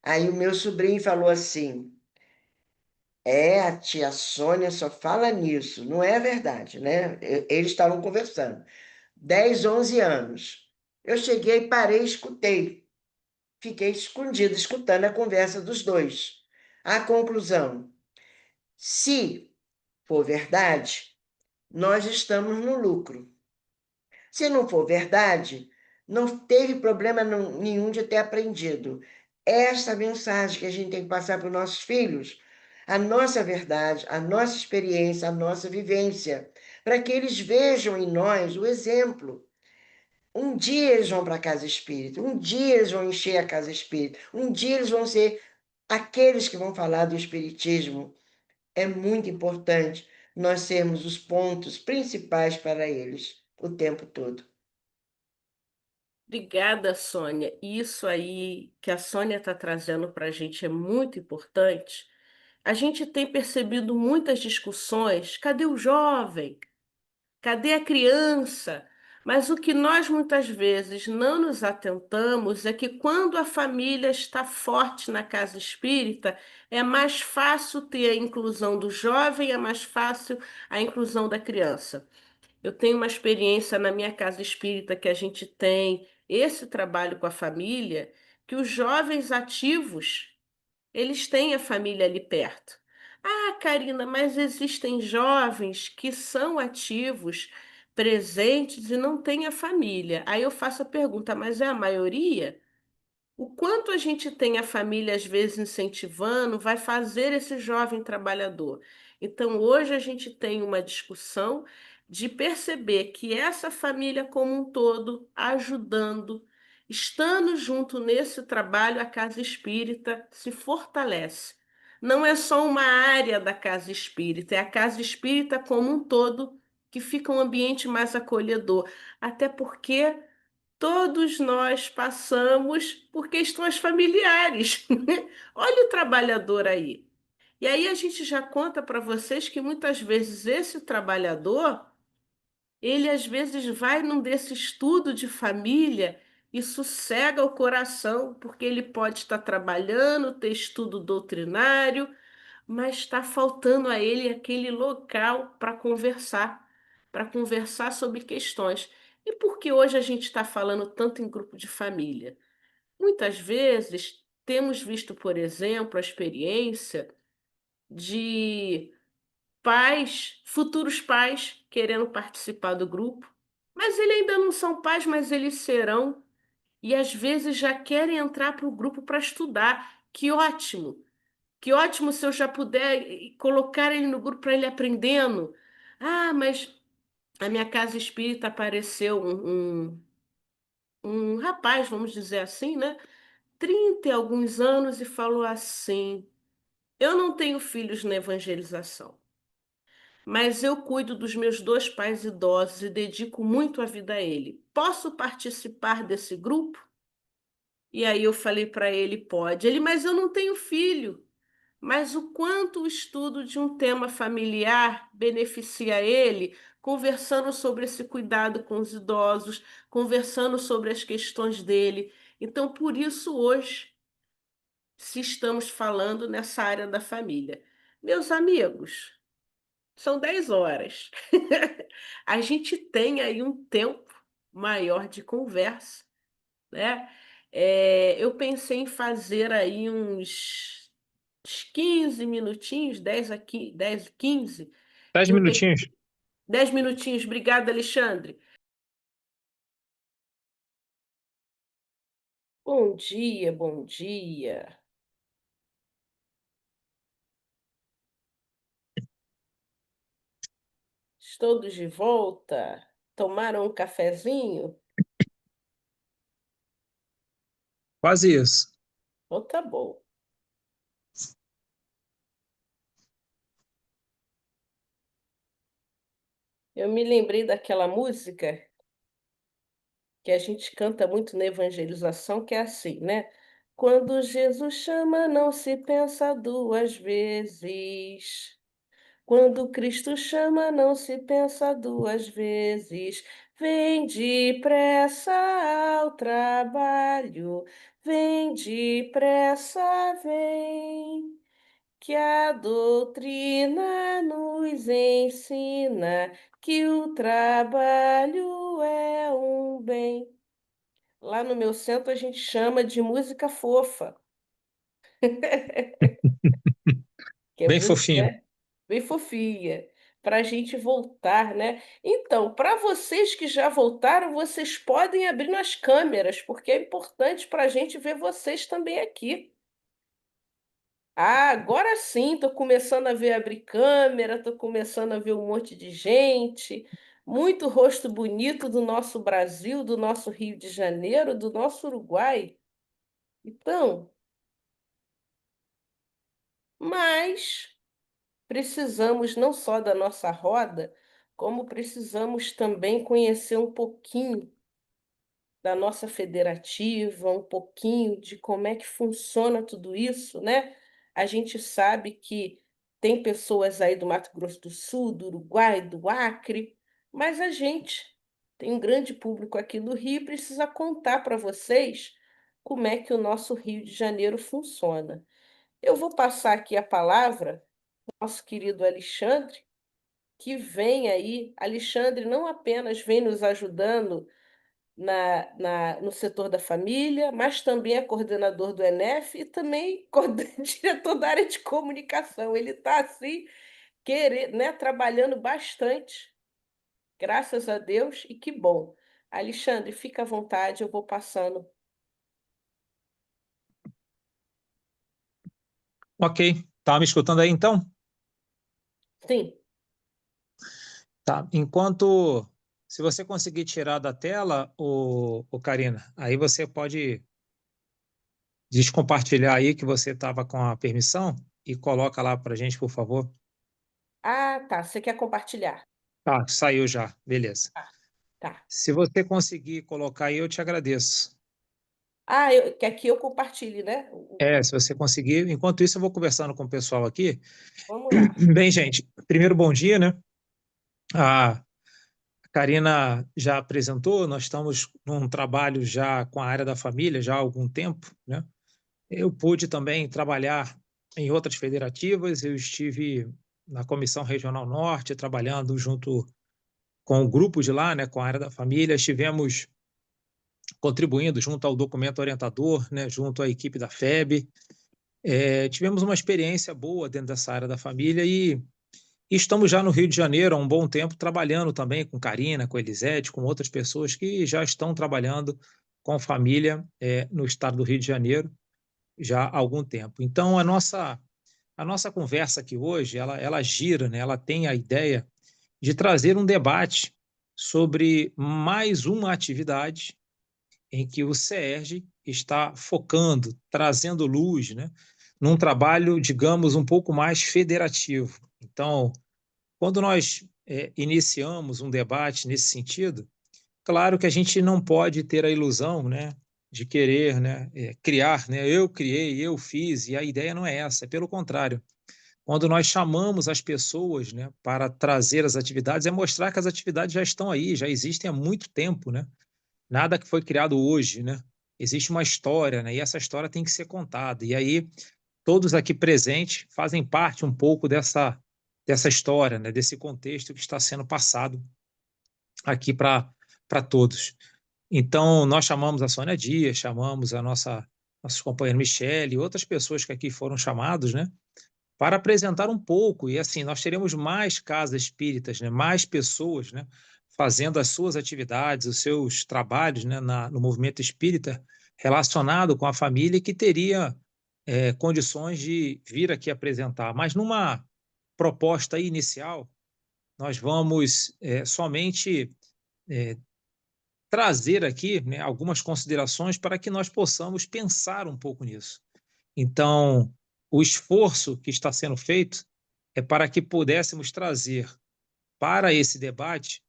Aí o meu sobrinho falou assim: a tia Sônia só fala nisso, não é verdade, né? Eles estavam conversando. 10, 11 anos. Eu cheguei, parei, escutei. Fiquei escondida, escutando a conversa dos dois. A conclusão: se for verdade, nós estamos no lucro. Se não for verdade, não teve problema nenhum de ter aprendido. Essa mensagem que a gente tem que passar para os nossos filhos, a nossa verdade, a nossa experiência, a nossa vivência, para que eles vejam em nós o exemplo. Um dia eles vão para a casa espírita, um dia eles vão encher a casa espírita, um dia eles vão ser aqueles que vão falar do espiritismo. É muito importante nós sermos os pontos principais para eles o tempo todo. Obrigada, Sônia. Isso aí que a Sônia está trazendo para a gente é muito importante. a gente tem percebido muitas discussões. Cadê o jovem? Cadê a criança? Mas o que nós muitas vezes não nos atentamos é que quando a família está forte na casa espírita, é mais fácil ter a inclusão do jovem, é mais fácil a inclusão da criança. Eu tenho uma experiência na minha casa espírita que a gente tem esse trabalho com a família, que os jovens ativos eles têm a família ali perto. Ah, Karina, mas existem jovens que são ativos, presentes e não têm a família. Aí eu faço a pergunta, mas é a maioria? O quanto a gente tem a família, às vezes, incentivando, vai fazer esse jovem trabalhador. Então, hoje a gente tem uma discussão de perceber que essa família como um todo, ajudando, estando junto nesse trabalho, a casa espírita se fortalece. Não é só uma área da casa espírita, é a casa espírita como um todo que fica um ambiente mais acolhedor. Até porque todos nós passamos por questões familiares. Olha o trabalhador aí. E aí a gente já conta para vocês que muitas vezes esse trabalhador, ele às vezes vai num desse estudo de família e sossega o coração, porque ele pode estar trabalhando, ter estudo doutrinário, mas está faltando a ele aquele local para conversar sobre questões. E por que hoje a gente está falando tanto em grupo de família? Muitas vezes temos visto, por exemplo, a experiência de pais, futuros pais, querendo participar do grupo, mas eles ainda não são pais, mas eles serão, e às vezes já querem entrar para o grupo para estudar. Que ótimo! Que ótimo se eu já puder colocar ele no grupo para ele aprendendo. Ah, mas a minha casa espírita apareceu um rapaz, vamos dizer assim, né? 30 e alguns anos e falou assim: eu não tenho filhos na evangelização, mas eu cuido dos meus dois pais idosos e dedico muito a vida a ele. Posso participar desse grupo? E aí eu falei para ele: pode. Ele, mas eu não tenho filho. Mas o quanto o estudo de um tema familiar beneficia ele, conversando sobre esse cuidado com os idosos, conversando sobre as questões dele. Então, por isso, hoje, se estamos falando nessa área da família. Meus amigos, são 10 horas. A gente tem aí um tempo maior de conversa, né? Eu pensei em fazer aí uns 15 minutinhos, 10 aqui, 10, 15, 10 que eu tenho minutinhos. 10 minutinhos. Obrigada, Alexandre. Bom dia, bom dia. Todos de volta? Tomaram um cafezinho? Quase isso. Então tá bom. Eu me lembrei daquela música que a gente canta muito na evangelização, que é assim, né? Quando Jesus chama, não se pensa duas vezes. Quando Cristo chama, não se pensa duas vezes. Vem depressa ao trabalho, vem depressa, vem. Que a doutrina nos ensina que o trabalho é um bem. Lá no meu centro a gente chama de música fofa, que é Bem muito, fofinho. né? Bem fofinha, para a gente voltar, né? Então, para vocês que já voltaram, vocês podem abrir nas câmeras, porque é importante para a gente ver vocês também aqui. Ah, agora sim, estou começando a ver abrir câmera, estou começando a ver um monte de gente, muito rosto bonito do nosso Brasil, do nosso Rio de Janeiro, do nosso Uruguai. Então, mas precisamos não só da nossa roda, como precisamos também conhecer um pouquinho da nossa federativa, um pouquinho de como é que funciona tudo isso, né? A gente sabe que tem pessoas aí do Mato Grosso do Sul, do Uruguai, do Acre, mas a gente tem um grande público aqui no Rio e precisa contar para vocês como é que o nosso Rio de Janeiro funciona. Eu vou passar aqui a palavra ao nosso querido Alexandre, que vem aí. Alexandre não apenas vem nos ajudando no setor da família, mas também é coordenador do ENEF e também diretor da área de comunicação. Ele está assim, querendo, né, trabalhando bastante, graças a Deus, e que bom. Alexandre, fica à vontade, eu vou passando. Ok. Tá me escutando aí, então? Sim. Tá. Se você conseguir tirar da tela, o Karina, aí você pode descompartilhar aí que você estava com a permissão e coloca lá para gente, por favor. Ah, tá. Você quer compartilhar? Tá, saiu já. Beleza. Tá, tá. Se você conseguir colocar aí, eu te agradeço. Ah, quer que eu compartilhe, né? Se você conseguir. Enquanto isso, eu vou conversando com o pessoal aqui. Vamos lá. Bem, gente, primeiro bom dia, né? A Karina já apresentou, nós estamos num trabalho já com a área da família já há algum tempo, né? Eu pude também trabalhar em outras federativas, eu estive na Comissão Regional Norte, trabalhando junto com o grupo de lá, né, com a área da família, estivemos contribuindo junto ao documento orientador, né, junto à equipe da FEB. Tivemos uma experiência boa dentro dessa área da família e estamos já no Rio de Janeiro há um bom tempo, trabalhando também com Karina, com Elisete, com outras pessoas que já estão trabalhando com família no estado do Rio de Janeiro já há algum tempo. Então, a nossa conversa aqui hoje, ela gira, né? Ela tem a ideia de trazer um debate sobre mais uma atividade em que o CERJ está focando, trazendo luz, né? Num trabalho, digamos, um pouco mais federativo. Então, quando nós iniciamos um debate nesse sentido, claro que a gente não pode ter a ilusão, né, de querer, né, criar, né, eu criei, eu fiz, e a ideia não é essa, é pelo contrário. Quando nós chamamos as pessoas, né, para trazer as atividades, é mostrar que as atividades já estão aí, já existem há muito tempo, né? Nada que foi criado hoje, né? Existe uma história, né? E essa história tem que ser contada. E aí todos aqui presentes fazem parte um pouco dessa história, né? Desse contexto que está sendo passado aqui para todos. Então, nós chamamos a Sônia Dias, chamamos a nossa companheira Michele e outras pessoas que aqui foram chamados, né, para apresentar um pouco. E assim, nós teremos mais casas espíritas, né, mais pessoas, né, fazendo as suas atividades, os seus trabalhos, né, no movimento espírita relacionado com a família que teria condições de vir aqui apresentar. Mas numa proposta inicial, nós vamos somente trazer aqui, né, algumas considerações para que nós possamos pensar um pouco nisso. Então, o esforço que está sendo feito é para que pudéssemos trazer para esse debate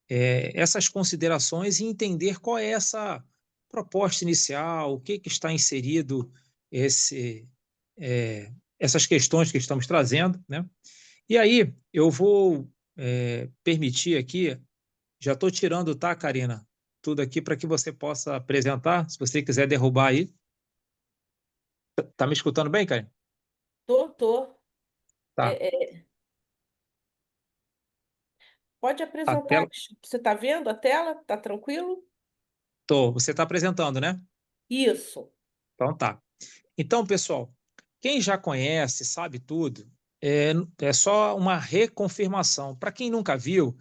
essas considerações e entender qual é essa proposta inicial, o que está inserido esse, essas questões que estamos trazendo, né? E aí eu vou permitir aqui, já estou tirando, tá, Karina? Tudo aqui para que você possa apresentar, se você quiser derrubar aí. Tá me escutando bem, Karina? Tô. Tá. É, pode A apresentar. tela, Você está vendo a tela? Tá tranquilo? tô. Você está apresentando, né? Isso. Então tá. Então, pessoal, quem já conhece, sabe tudo, é só uma reconfirmação. Para quem nunca viu,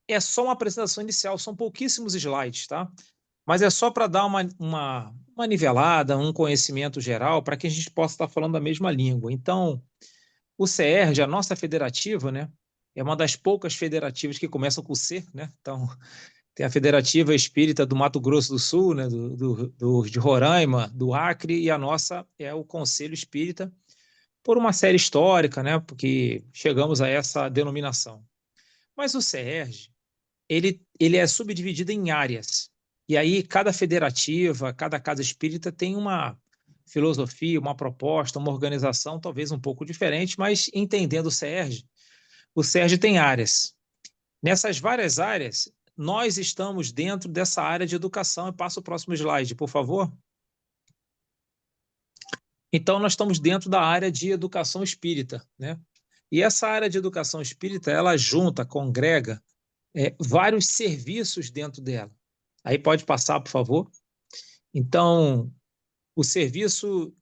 é só uma apresentação inicial, são pouquíssimos slides, tá? Mas é só para dar uma nivelada, um conhecimento geral, para que a gente possa estar falando a mesma língua. Então, o CERJ, a nossa federativa, né, é uma das poucas federativas que começam com C, né? Então, tem a Federativa Espírita do Mato Grosso do Sul, né, de Roraima, do Acre, e a nossa é o Conselho Espírita, por uma série histórica, né, porque chegamos a essa denominação. Mas o CERJ, ele é subdividido em áreas. E aí, cada federativa, cada casa espírita tem filosofia, uma proposta, uma organização, talvez um pouco diferente, mas entendendo o SERJ tem áreas. Nessas várias áreas, nós estamos dentro dessa área de educação. E passa o próximo slide, por favor. Então, nós estamos dentro da área de educação espírita, né? E essa área de educação espírita, ela junta, congrega vários serviços dentro dela. Aí pode passar, por favor. Então, o serviço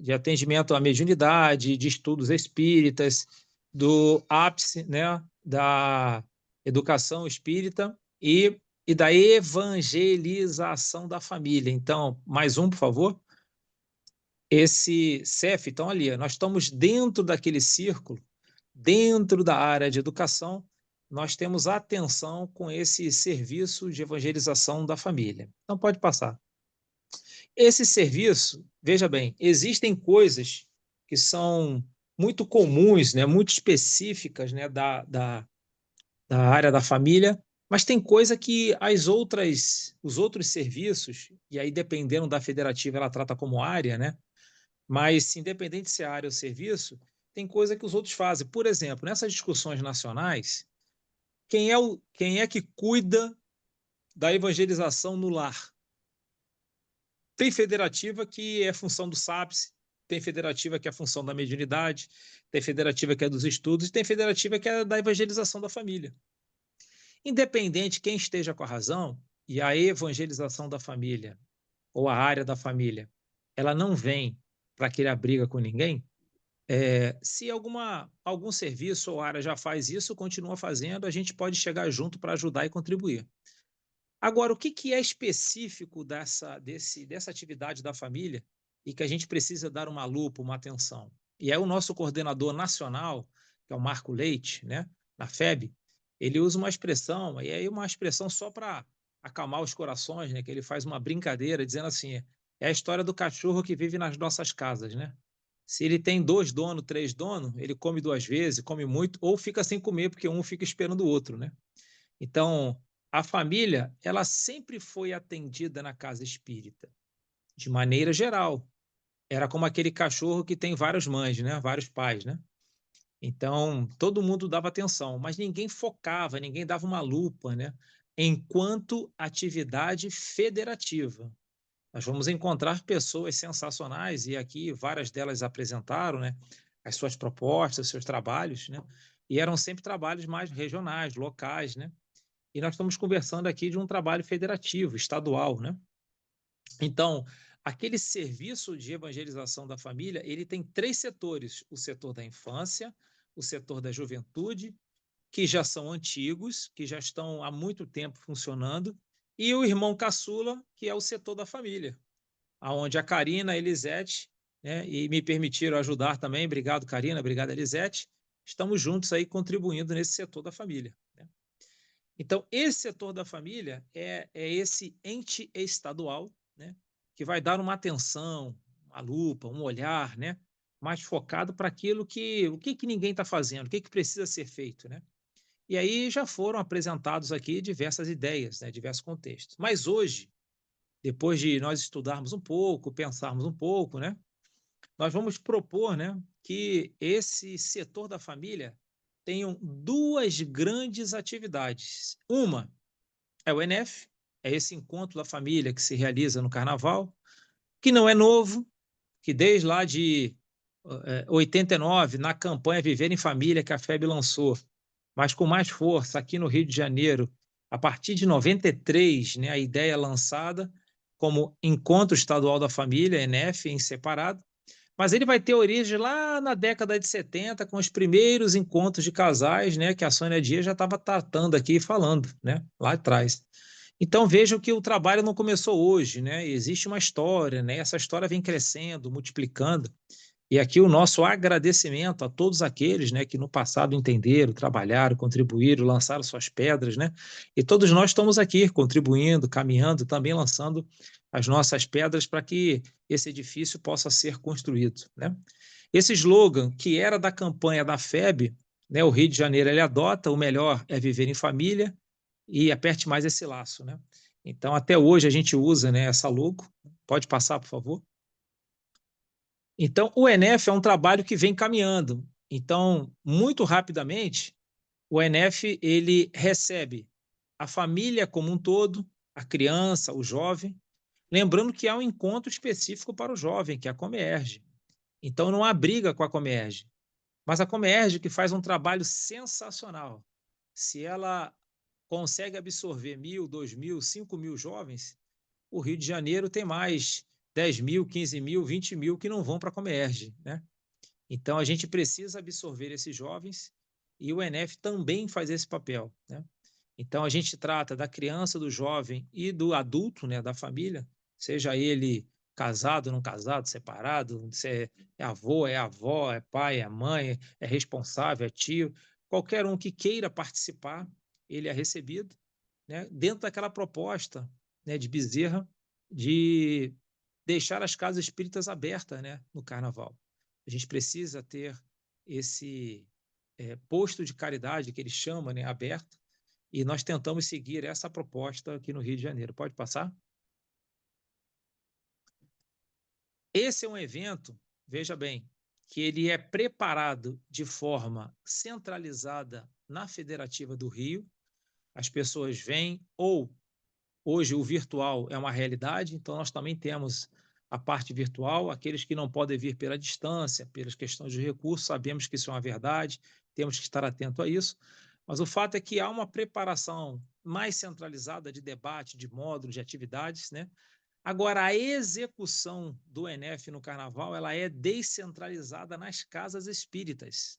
de atendimento à mediunidade, de estudos espíritas, do ápice, né, da educação espírita e da evangelização da família. Então, mais um, por favor. Esse CEF, então ali, nós estamos dentro daquele círculo, dentro da área de educação, nós temos atenção com esse serviço de evangelização da família. Então, pode passar. Esse serviço, veja bem, existem coisas que são muito comuns, né, muito específicas, né, da área da família, mas tem coisa que os outros serviços, e aí dependendo da federativa ela trata como área, né, mas independente se é área ou serviço, tem coisa que os outros fazem. Por exemplo, nessas discussões nacionais, quem é que cuida da evangelização no lar? Tem federativa que é função do SAPS, tem federativa que é função da mediunidade, tem federativa que é dos estudos, e tem federativa que é da evangelização da família. Independente quem esteja com a razão, e a evangelização da família, ou a área da família, ela não vem para criar briga com ninguém, se algum serviço ou área já faz isso, continua fazendo, a gente pode chegar junto para ajudar e contribuir. Agora, o que é específico dessa atividade da família e que a gente precisa dar uma lupa, uma atenção? E é o nosso coordenador nacional, que é o Marco Leite, né, na FEB, ele usa uma expressão, e aí uma expressão só para acalmar os corações, né, que ele faz uma brincadeira dizendo assim, é a história do cachorro que vive nas nossas casas, né? Se ele tem 2 donos, 3 donos, ele come 2 vezes, come muito, ou fica sem comer, porque um fica esperando o outro, né? Então, a família, ela sempre foi atendida na casa espírita, de maneira geral. Era como aquele cachorro que tem várias mães, né? Vários pais, né? Então, todo mundo dava atenção, mas ninguém focava, ninguém dava uma lupa, né? Enquanto atividade federativa. Nós vamos encontrar pessoas sensacionais, e aqui várias delas apresentaram, né, as suas propostas, os seus trabalhos, né? E eram sempre trabalhos mais regionais, locais, né? E nós estamos conversando aqui de um trabalho federativo, estadual, né? Então, aquele serviço de evangelização da família, ele tem 3 setores: o setor da infância, o setor da juventude, que já são antigos, que já estão há muito tempo funcionando, e o irmão caçula, que é o setor da família, aonde a Karina, a Elisete, né, e me permitiram ajudar também, obrigado Karina, obrigado Elisete, estamos juntos aí contribuindo nesse setor da família, né? Então, esse setor da família é esse ente estadual, né, que vai dar uma atenção, uma lupa, um olhar, né, mais focado para aquilo o que ninguém está fazendo, o que precisa ser feito, né? E aí já foram apresentados aqui diversas ideias, né, diversos contextos. Mas hoje, depois de nós estudarmos um pouco, pensarmos um pouco, né, nós vamos propor, né, que esse setor da família tenham 2 grandes atividades. Uma é o ENEF, é esse encontro da família que se realiza no Carnaval, que não é novo, que desde lá de 89, na campanha Viver em Família, que a FEB lançou, mas com mais força aqui no Rio de Janeiro, a partir de 93, né, a ideia lançada como Encontro Estadual da Família, ENEF, em separado, mas ele vai ter origem lá na década de 70, com os primeiros encontros de casais, né, que a Sônia Dias já estava tratando aqui e falando, né, lá atrás. Então vejam que o trabalho não começou hoje, né? Existe uma história, né? Essa história vem crescendo, multiplicando. E aqui o nosso agradecimento a todos aqueles, né, que no passado entenderam, trabalharam, contribuíram, lançaram suas pedras, né? E todos nós estamos aqui contribuindo, caminhando, também lançando as nossas pedras para que esse edifício possa ser construído, né? Esse slogan, que era da campanha da FEB, né, o Rio de Janeiro ele adota: o melhor é viver em família e aperte mais esse laço, né? Então, até hoje a gente usa, né, essa logo. Pode passar, por favor. Então, o ENEF é um trabalho que vem caminhando. Então, muito rapidamente, o ENEF ele recebe a família como um todo, a criança, o jovem, lembrando que há um encontro específico para o jovem, que é a Comerge. Então, não há briga com a Comerge, mas a Comerge que faz um trabalho sensacional. Se ela consegue absorver 1.000, 2.000, 5.000 jovens, o Rio de Janeiro tem mais 10.000, 15.000, 20.000 que não vão para a Comerge, né? Então, a gente precisa absorver esses jovens e o ENEF também faz esse papel, né? Então, a gente trata da criança, do jovem e do adulto, né, da família, seja ele casado, não casado, separado, se é avô, é avó, é pai, é mãe, é responsável, é tio, qualquer um que queira participar, ele é recebido, né, dentro daquela proposta, né, de Bezerra de deixar as casas espíritas abertas, né, no Carnaval. A gente precisa ter esse posto de caridade, que ele chama, né, aberto, e nós tentamos seguir essa proposta aqui no Rio de Janeiro. Pode passar? Esse é um evento, veja bem, que ele é preparado de forma centralizada na Federativa do Rio. As pessoas vêm, ou hoje o virtual é uma realidade, então nós também temos a parte virtual, aqueles que não podem vir pela distância, pelas questões de recursos, sabemos que isso é uma verdade, temos que estar atento a isso, mas o fato é que há uma preparação mais centralizada de debate, de módulos, de atividades, né? Agora, a execução do ENEF no Carnaval, ela é descentralizada nas casas espíritas,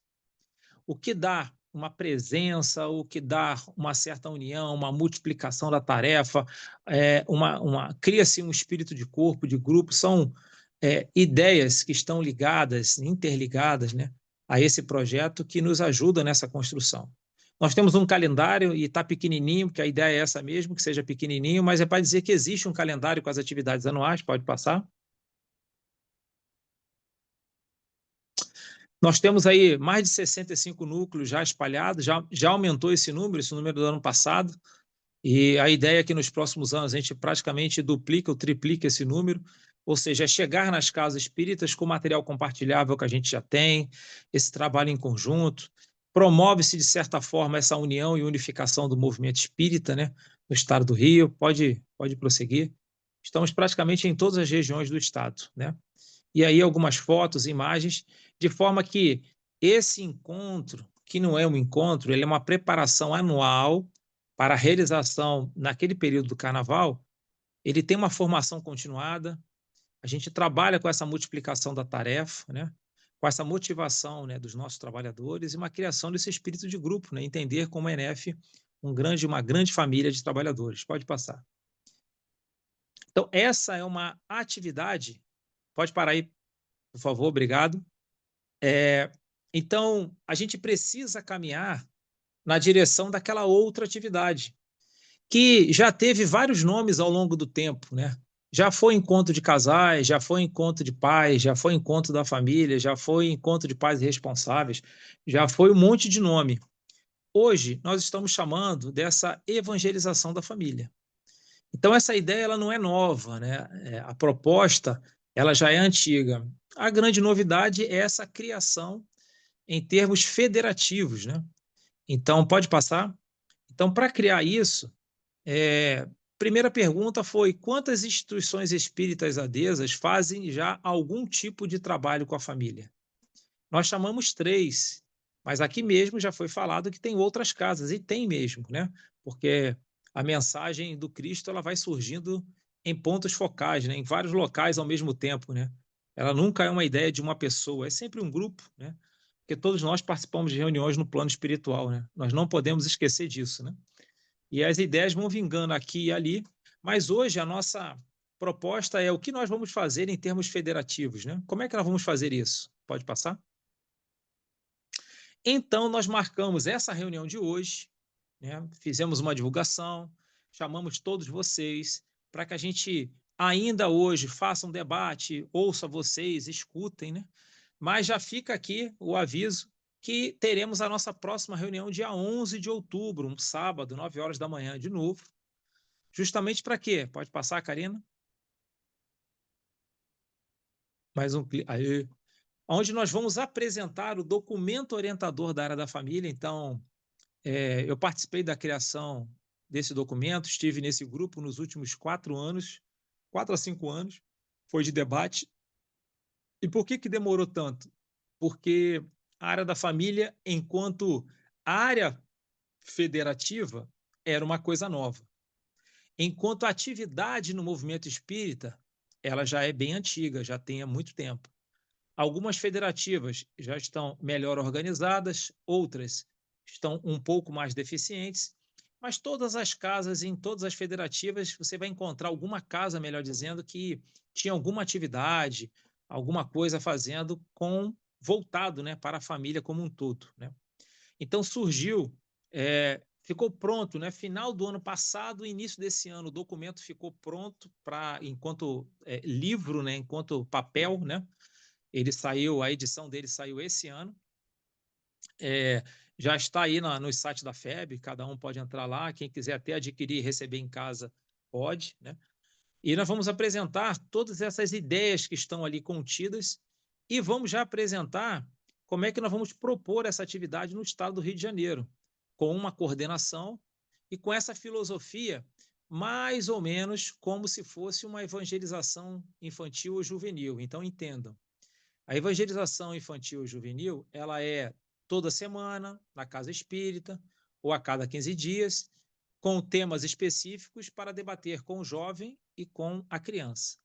o que dá uma presença, o que dá uma certa união, uma multiplicação da tarefa, cria-se um espírito de corpo, de grupo, são ideias que estão ligadas, interligadas, né, a esse projeto que nos ajuda nessa construção. Nós temos um calendário e está pequenininho, porque a ideia é essa mesmo, que seja pequenininho, mas é para dizer que existe um calendário com as atividades anuais, pode passar. Nós temos aí mais de 65 núcleos já espalhados, já aumentou esse número do ano passado, e a ideia é que nos próximos anos a gente praticamente duplica ou triplica esse número, ou seja, é chegar nas casas espíritas com material compartilhável que a gente já tem, esse trabalho em conjunto, promove-se de certa forma essa união e unificação do movimento espírita, né, no estado do Rio. Pode prosseguir. Estamos praticamente em todas as regiões do estado, né? E aí algumas fotos, imagens, de forma que esse encontro, que não é um encontro, ele é uma preparação anual para a realização naquele período do Carnaval, ele tem uma formação continuada, a gente trabalha com essa multiplicação da tarefa, né? Com essa motivação, né, dos nossos trabalhadores e uma criação desse espírito de grupo, né? Entender como a ENEF uma grande família de trabalhadores. Pode passar. Então, essa é uma atividade. Pode parar aí, por favor, obrigado. Então, a gente precisa caminhar na direção daquela outra atividade, que já teve vários nomes ao longo do tempo, né? Já foi encontro de casais, já foi encontro de pais, já foi encontro da família, já foi encontro de pais responsáveis, já foi um monte de nome. Hoje, nós estamos chamando dessa evangelização da família. Então, essa ideia ela não é nova, né? A proposta ela já é antiga. A grande novidade é essa criação em termos federativos, né? Então, pode passar? Então, para criar isso, primeira pergunta foi: quantas instituições espíritas adesas fazem já algum tipo de trabalho com a família? Nós chamamos 3, mas aqui mesmo já foi falado que tem outras casas, e tem mesmo, né? Porque a mensagem do Cristo ela vai surgindo em pontos focais, né? Em vários locais ao mesmo tempo, né? Ela nunca é uma ideia de uma pessoa, é sempre um grupo, né? Porque todos nós participamos de reuniões no plano espiritual, né? Nós não podemos esquecer disso, né? E as ideias vão vingando aqui e ali, mas hoje a nossa proposta é o que nós vamos fazer em termos federativos, né? Como é que nós vamos fazer isso? Pode passar? Então, nós marcamos essa reunião de hoje, né? Fizemos uma divulgação, chamamos todos vocês para que a gente ainda hoje faça um debate, ouça vocês, escutem, né? Mas já fica aqui o aviso que teremos a nossa próxima reunião dia 11 de outubro, um sábado, 9 horas da manhã, de novo. Justamente para quê? Pode passar, Karina? Mais um clique. Aí. Onde nós vamos apresentar o documento orientador da área da família. Então, eu participei da criação desse documento, estive nesse grupo nos últimos 4 anos, 4 a 5 anos, foi de debate. E por que demorou tanto? Porque a área da família, enquanto área federativa, era uma coisa nova. Enquanto a atividade no movimento espírita, ela já é bem antiga, já tem há muito tempo. Algumas federativas já estão melhor organizadas, outras estão um pouco mais deficientes, mas todas as casas, em todas as federativas, você vai encontrar alguma casa, melhor dizendo, que tinha alguma atividade, alguma coisa fazendo voltado, né, para a família como um todo, né? Então surgiu, ficou pronto, né? Final do ano passado, início desse ano, o documento ficou pronto para enquanto livro, né? Enquanto papel, né? Ele saiu, a edição dele saiu esse ano. Já está aí no site da FEB, cada um pode entrar lá, quem quiser até adquirir e receber em casa, pode, né? E nós vamos apresentar todas essas ideias que estão ali contidas e vamos já apresentar como é que nós vamos propor essa atividade no estado do Rio de Janeiro, com uma coordenação e com essa filosofia, mais ou menos como se fosse uma evangelização infantil ou juvenil. Então, entendam, a evangelização infantil e juvenil, ela é toda semana, na casa espírita, ou a cada 15 dias, com temas específicos para debater com o jovem e com a criança.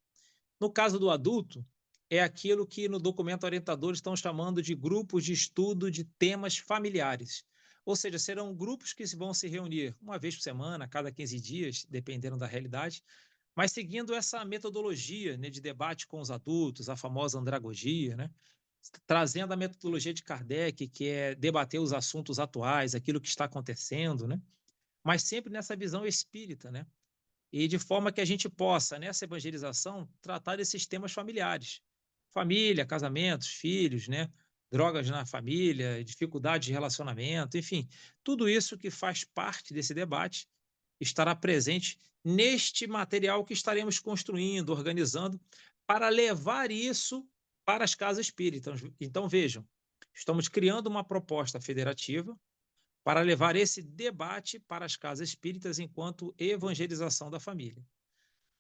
No caso do adulto, é aquilo que no documento orientador estão chamando de grupos de estudo de temas familiares. Ou seja, serão grupos que vão se reunir uma vez por semana, a cada 15 dias, dependendo da realidade, mas seguindo essa metodologia, né, de debate com os adultos, a famosa andragogia, né, trazendo a metodologia de Kardec, que é debater os assuntos atuais, aquilo que está acontecendo, né, mas sempre nessa visão espírita, né, e de forma que a gente possa, nessa evangelização, tratar desses temas familiares. Família, casamentos, filhos, né, drogas na família, dificuldade de relacionamento, enfim, tudo isso que faz parte desse debate estará presente neste material que estaremos construindo, organizando, para levar isso para as casas espíritas. Então, vejam, estamos criando uma proposta federativa para levar esse debate para as casas espíritas enquanto evangelização da família.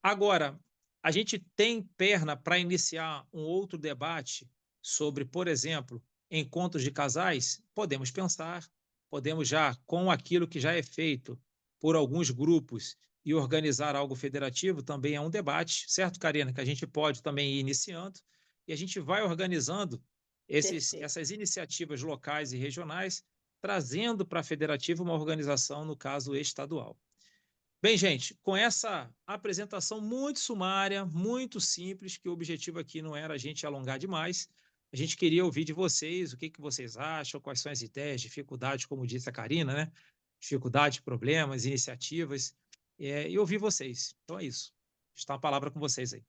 Agora, a gente tem perna para iniciar um outro debate sobre, por exemplo, encontros de casais? Podemos pensar, podemos já, com aquilo que já é feito por alguns grupos e organizar algo federativo, também é um debate, certo, Karina? Que a gente pode também ir iniciando e a gente vai organizando essas iniciativas locais e regionais, trazendo para a federativa uma organização, no caso, estadual. Bem, gente, com essa apresentação muito sumária, muito simples, que o objetivo aqui não era a gente alongar demais, a gente queria ouvir de vocês o que vocês acham, quais são as ideias, dificuldades, como disse a Karina, né? Dificuldades, problemas, iniciativas, e ouvir vocês. Então é isso. Está a palavra com vocês aí.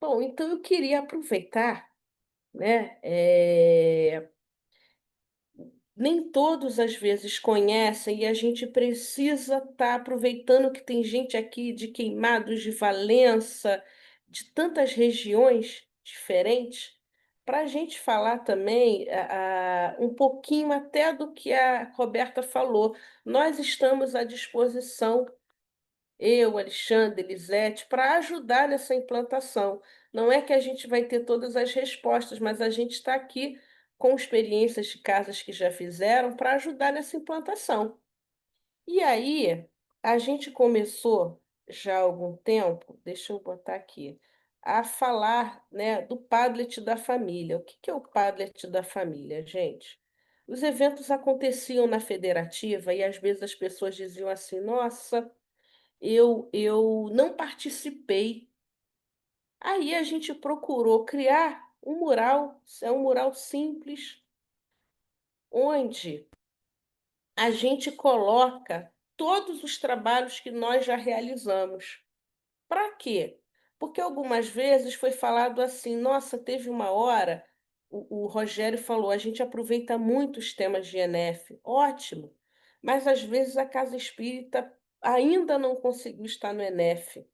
Bom, então eu queria aproveitar, né? Nem todos às vezes conhecem e a gente precisa estar aproveitando que tem gente aqui de Queimados, de Valença, de tantas regiões diferentes, para a gente falar também um pouquinho até do que a Roberta falou. Nós estamos à disposição, eu, Alexandre, Elisete, para ajudar nessa implantação. Não é que a gente vai ter todas as respostas, mas a gente está aqui com experiências de casas que já fizeram para ajudar nessa implantação. E aí, a gente começou já há algum tempo, deixa eu botar aqui, a falar, né, do Padlet da família. O que que é o Padlet da família, gente? Os eventos aconteciam na federativa e às vezes as pessoas diziam assim: nossa, eu não participei. Aí a gente procurou criar um mural, é um mural simples, onde a gente coloca todos os trabalhos que nós já realizamos. Para quê? Porque algumas vezes foi falado assim: nossa, teve uma hora, o Rogério falou, a gente aproveita muito os temas de INF, ótimo, mas às vezes a casa espírita ainda não conseguiu estar no ENEF,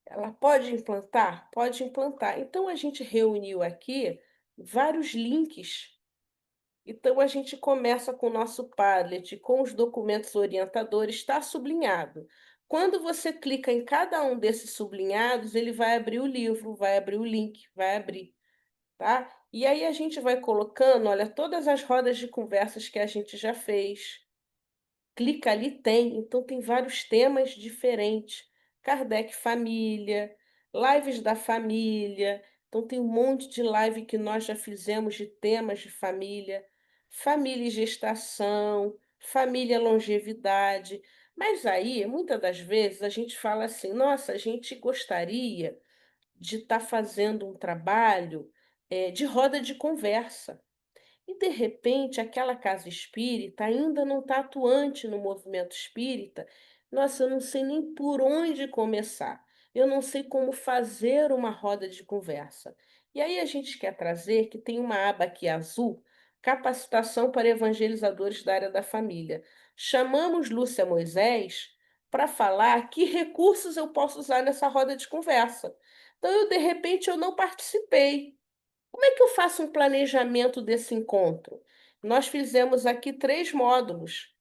ela pode implantar? Pode implantar. Então, a gente reuniu aqui vários links. Então, a gente começa com o nosso Padlet, com os documentos orientadores, está sublinhado. Quando você clica em cada um desses sublinhados, ele vai abrir o livro, vai abrir o link, vai abrir, tá? E aí a gente vai colocando, olha, todas as rodas de conversas que a gente já fez. Clica ali, tem. Então, tem vários temas diferentes. Kardec Família, lives da família. Então, tem um monte de live que nós já fizemos de temas de família. Família e gestação, família e longevidade. Mas aí, muitas das vezes, a gente fala assim: nossa, a gente gostaria de estar fazendo um trabalho de roda de conversa. E, de repente, aquela casa espírita ainda não está atuante no movimento espírita. Nossa, eu não sei nem por onde começar. Eu não sei como fazer uma roda de conversa. E aí a gente quer trazer que tem uma aba aqui azul, capacitação para evangelizadores da área da família. Chamamos Lúcia Moisés para falar que recursos eu posso usar nessa roda de conversa. Então, eu, de repente, eu não participei. Como é que eu faço um planejamento desse encontro? Nós fizemos aqui 3 módulos.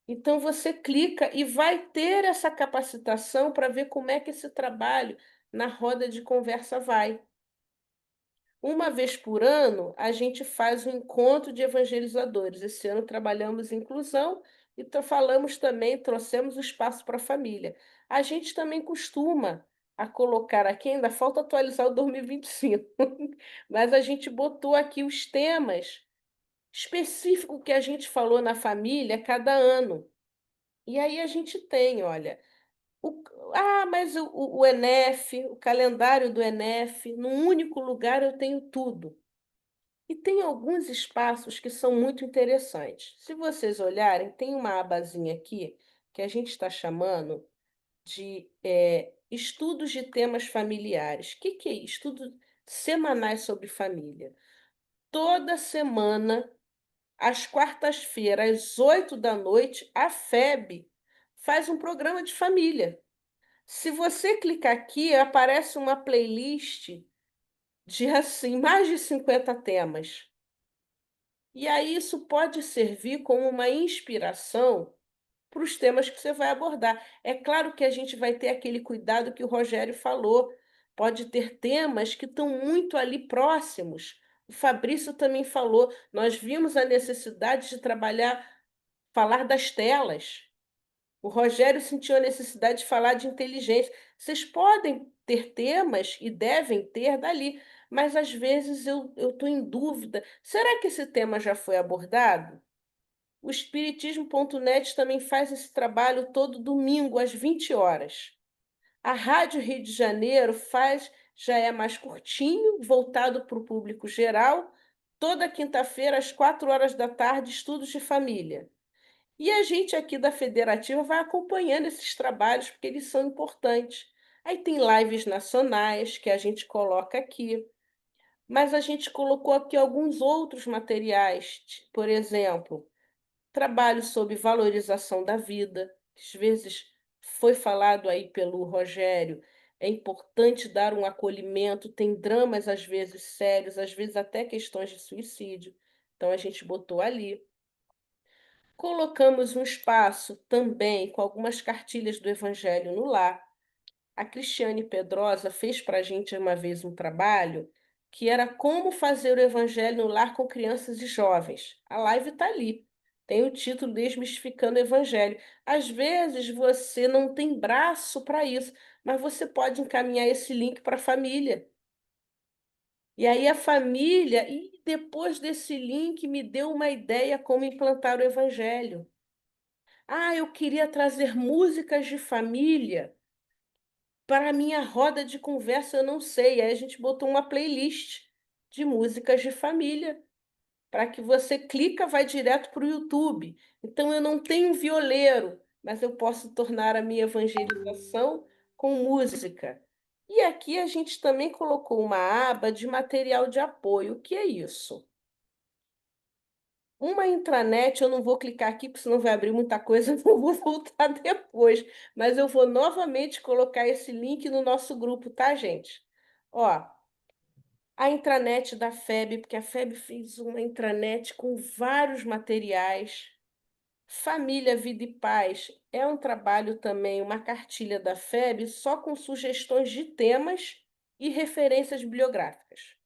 Então, você clica e vai ter essa capacitação para ver como é que esse trabalho na roda de conversa vai. Uma vez por ano, a gente faz um encontro de evangelizadores. Esse ano trabalhamos inclusão e falamos também, trouxemos o espaço para a família. A gente também costuma a colocar aqui, ainda falta atualizar o 2025, mas a gente botou aqui os temas específicos que a gente falou na família cada ano. E aí a gente tem, olha, o mas o ENEF, o calendário do ENEF, num único lugar eu tenho tudo. E tem alguns espaços que são muito interessantes. Se vocês olharem, tem uma abazinha aqui que a gente está chamando de estudos de temas familiares. O que que é isso? Estudos semanais sobre família. Toda semana, às quartas-feiras, às 8 da noite, a FEB faz um programa de família. Se você clicar aqui, aparece uma playlist de assim, mais de 50 temas. E aí isso pode servir como uma inspiração para os temas que você vai abordar. É claro que a gente vai ter aquele cuidado que o Rogério falou. Pode ter temas que estão muito ali próximos. O Fabrício também falou. Nós vimos a necessidade de trabalhar, falar das telas. O Rogério sentiu a necessidade de falar de inteligência. Vocês podem ter temas e devem ter dali, mas às vezes eu estou em dúvida. Será que esse tema já foi abordado? O Espiritismo.net também faz esse trabalho todo domingo, às 20 horas. A Rádio Rio de Janeiro faz, já é mais curtinho, voltado para o público geral, toda quinta-feira, às 4 horas da tarde, estudos de família. E a gente aqui da Federativa vai acompanhando esses trabalhos, porque eles são importantes. Aí tem lives nacionais que a gente coloca aqui, mas a gente colocou aqui alguns outros materiais, por exemplo, trabalho sobre valorização da vida, que às vezes foi falado aí pelo Rogério, é importante dar um acolhimento, tem dramas às vezes sérios, às vezes até questões de suicídio. Então a gente botou ali. Colocamos um espaço também com algumas cartilhas do Evangelho no lar. A Cristiane Pedrosa fez para a gente uma vez um trabalho que era como fazer o Evangelho no lar com crianças e jovens. A live está ali. Tem o título Desmistificando o Evangelho. Às vezes você não tem braço para isso, mas você pode encaminhar esse link para a família. E aí a família, e depois desse link me deu uma ideia como implantar o Evangelho. Eu queria trazer músicas de família para a minha roda de conversa, eu não sei. Aí a gente botou uma playlist de músicas de família, para que você clica, vai direto para o YouTube. Então eu não tenho violeiro, mas eu posso tornar a minha evangelização com música. E aqui a gente também colocou uma aba de material de apoio. O que é isso? Uma intranet, eu não vou clicar aqui, porque senão vai abrir muita coisa, eu vou voltar depois. Mas eu vou novamente colocar esse link no nosso grupo, tá, gente? Ó, a intranet da FEB, porque a FEB fez uma intranet com vários materiais. Família, Vida e Paz é um trabalho também, uma cartilha da FEB, só com sugestões de temas e referências bibliográficas.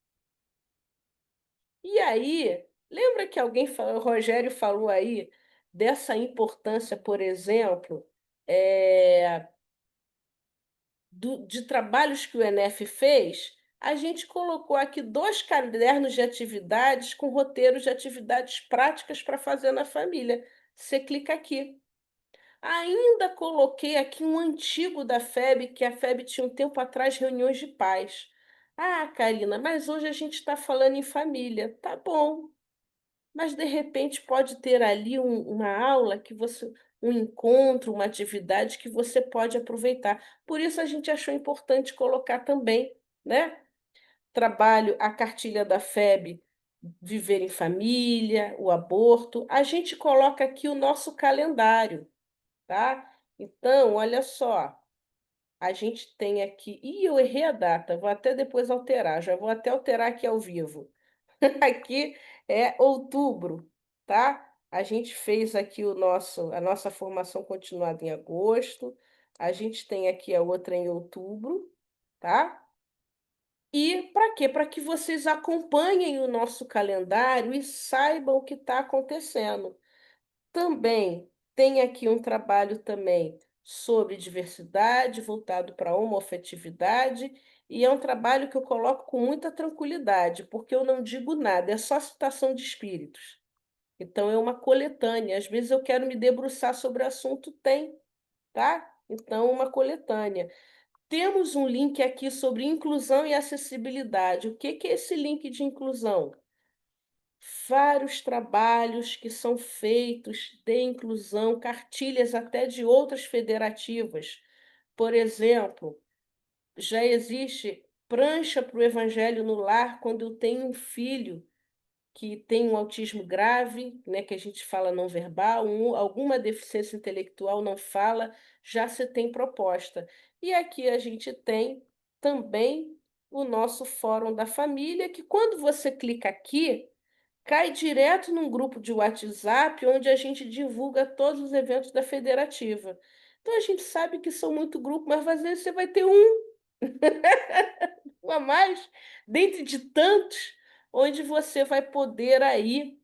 E aí, lembra que alguém falou, o Rogério falou aí dessa importância, por exemplo, é, de trabalhos que o ENEF fez? A gente colocou aqui 2 cadernos de atividades com roteiros de atividades práticas para fazer na família. Você clica aqui. Ainda coloquei aqui um antigo da FEB, que a FEB tinha um tempo atrás reuniões de pais. Ah, Karina, mas hoje a gente está falando em família. Tá bom, mas de repente pode ter ali uma aula que você, um encontro, uma atividade que você pode aproveitar. Por isso a gente achou importante colocar também, né? Trabalho, a cartilha da FEB, Viver em Família, o aborto. A gente coloca aqui o nosso calendário, tá? Então, olha só, a gente tem aqui. Ih, eu errei a data, vou até depois alterar, já vou até alterar aqui ao vivo. Aqui é outubro, tá? A gente fez aqui a nossa formação continuada em agosto. A gente tem aqui a outra em outubro, tá? E para quê? Para que vocês acompanhem o nosso calendário e saibam o que está acontecendo. Também tem aqui um trabalho também sobre diversidade, voltado para a homoafetividade, e é um trabalho que eu coloco com muita tranquilidade, porque eu não digo nada, é só citação de espíritos. Então é uma coletânea. Às vezes eu quero me debruçar sobre o assunto, tem, tá? Então, uma coletânea. Temos um link aqui sobre inclusão e acessibilidade. O que que é esse link de inclusão? Vários trabalhos que são feitos de inclusão, cartilhas até de outras federativas. Por exemplo, já existe prancha para o Evangelho no Lar quando eu tenho um filho que tem um autismo grave, né, que a gente fala não verbal, alguma deficiência intelectual não fala, já se tem proposta. E aqui a gente tem também o nosso Fórum da Família, que quando você clica aqui, cai direto num grupo de WhatsApp, onde a gente divulga todos os eventos da federativa. Então a gente sabe que são muito grupos, mas às vezes você vai ter um a mais, dentre de tantos, onde você vai poder aí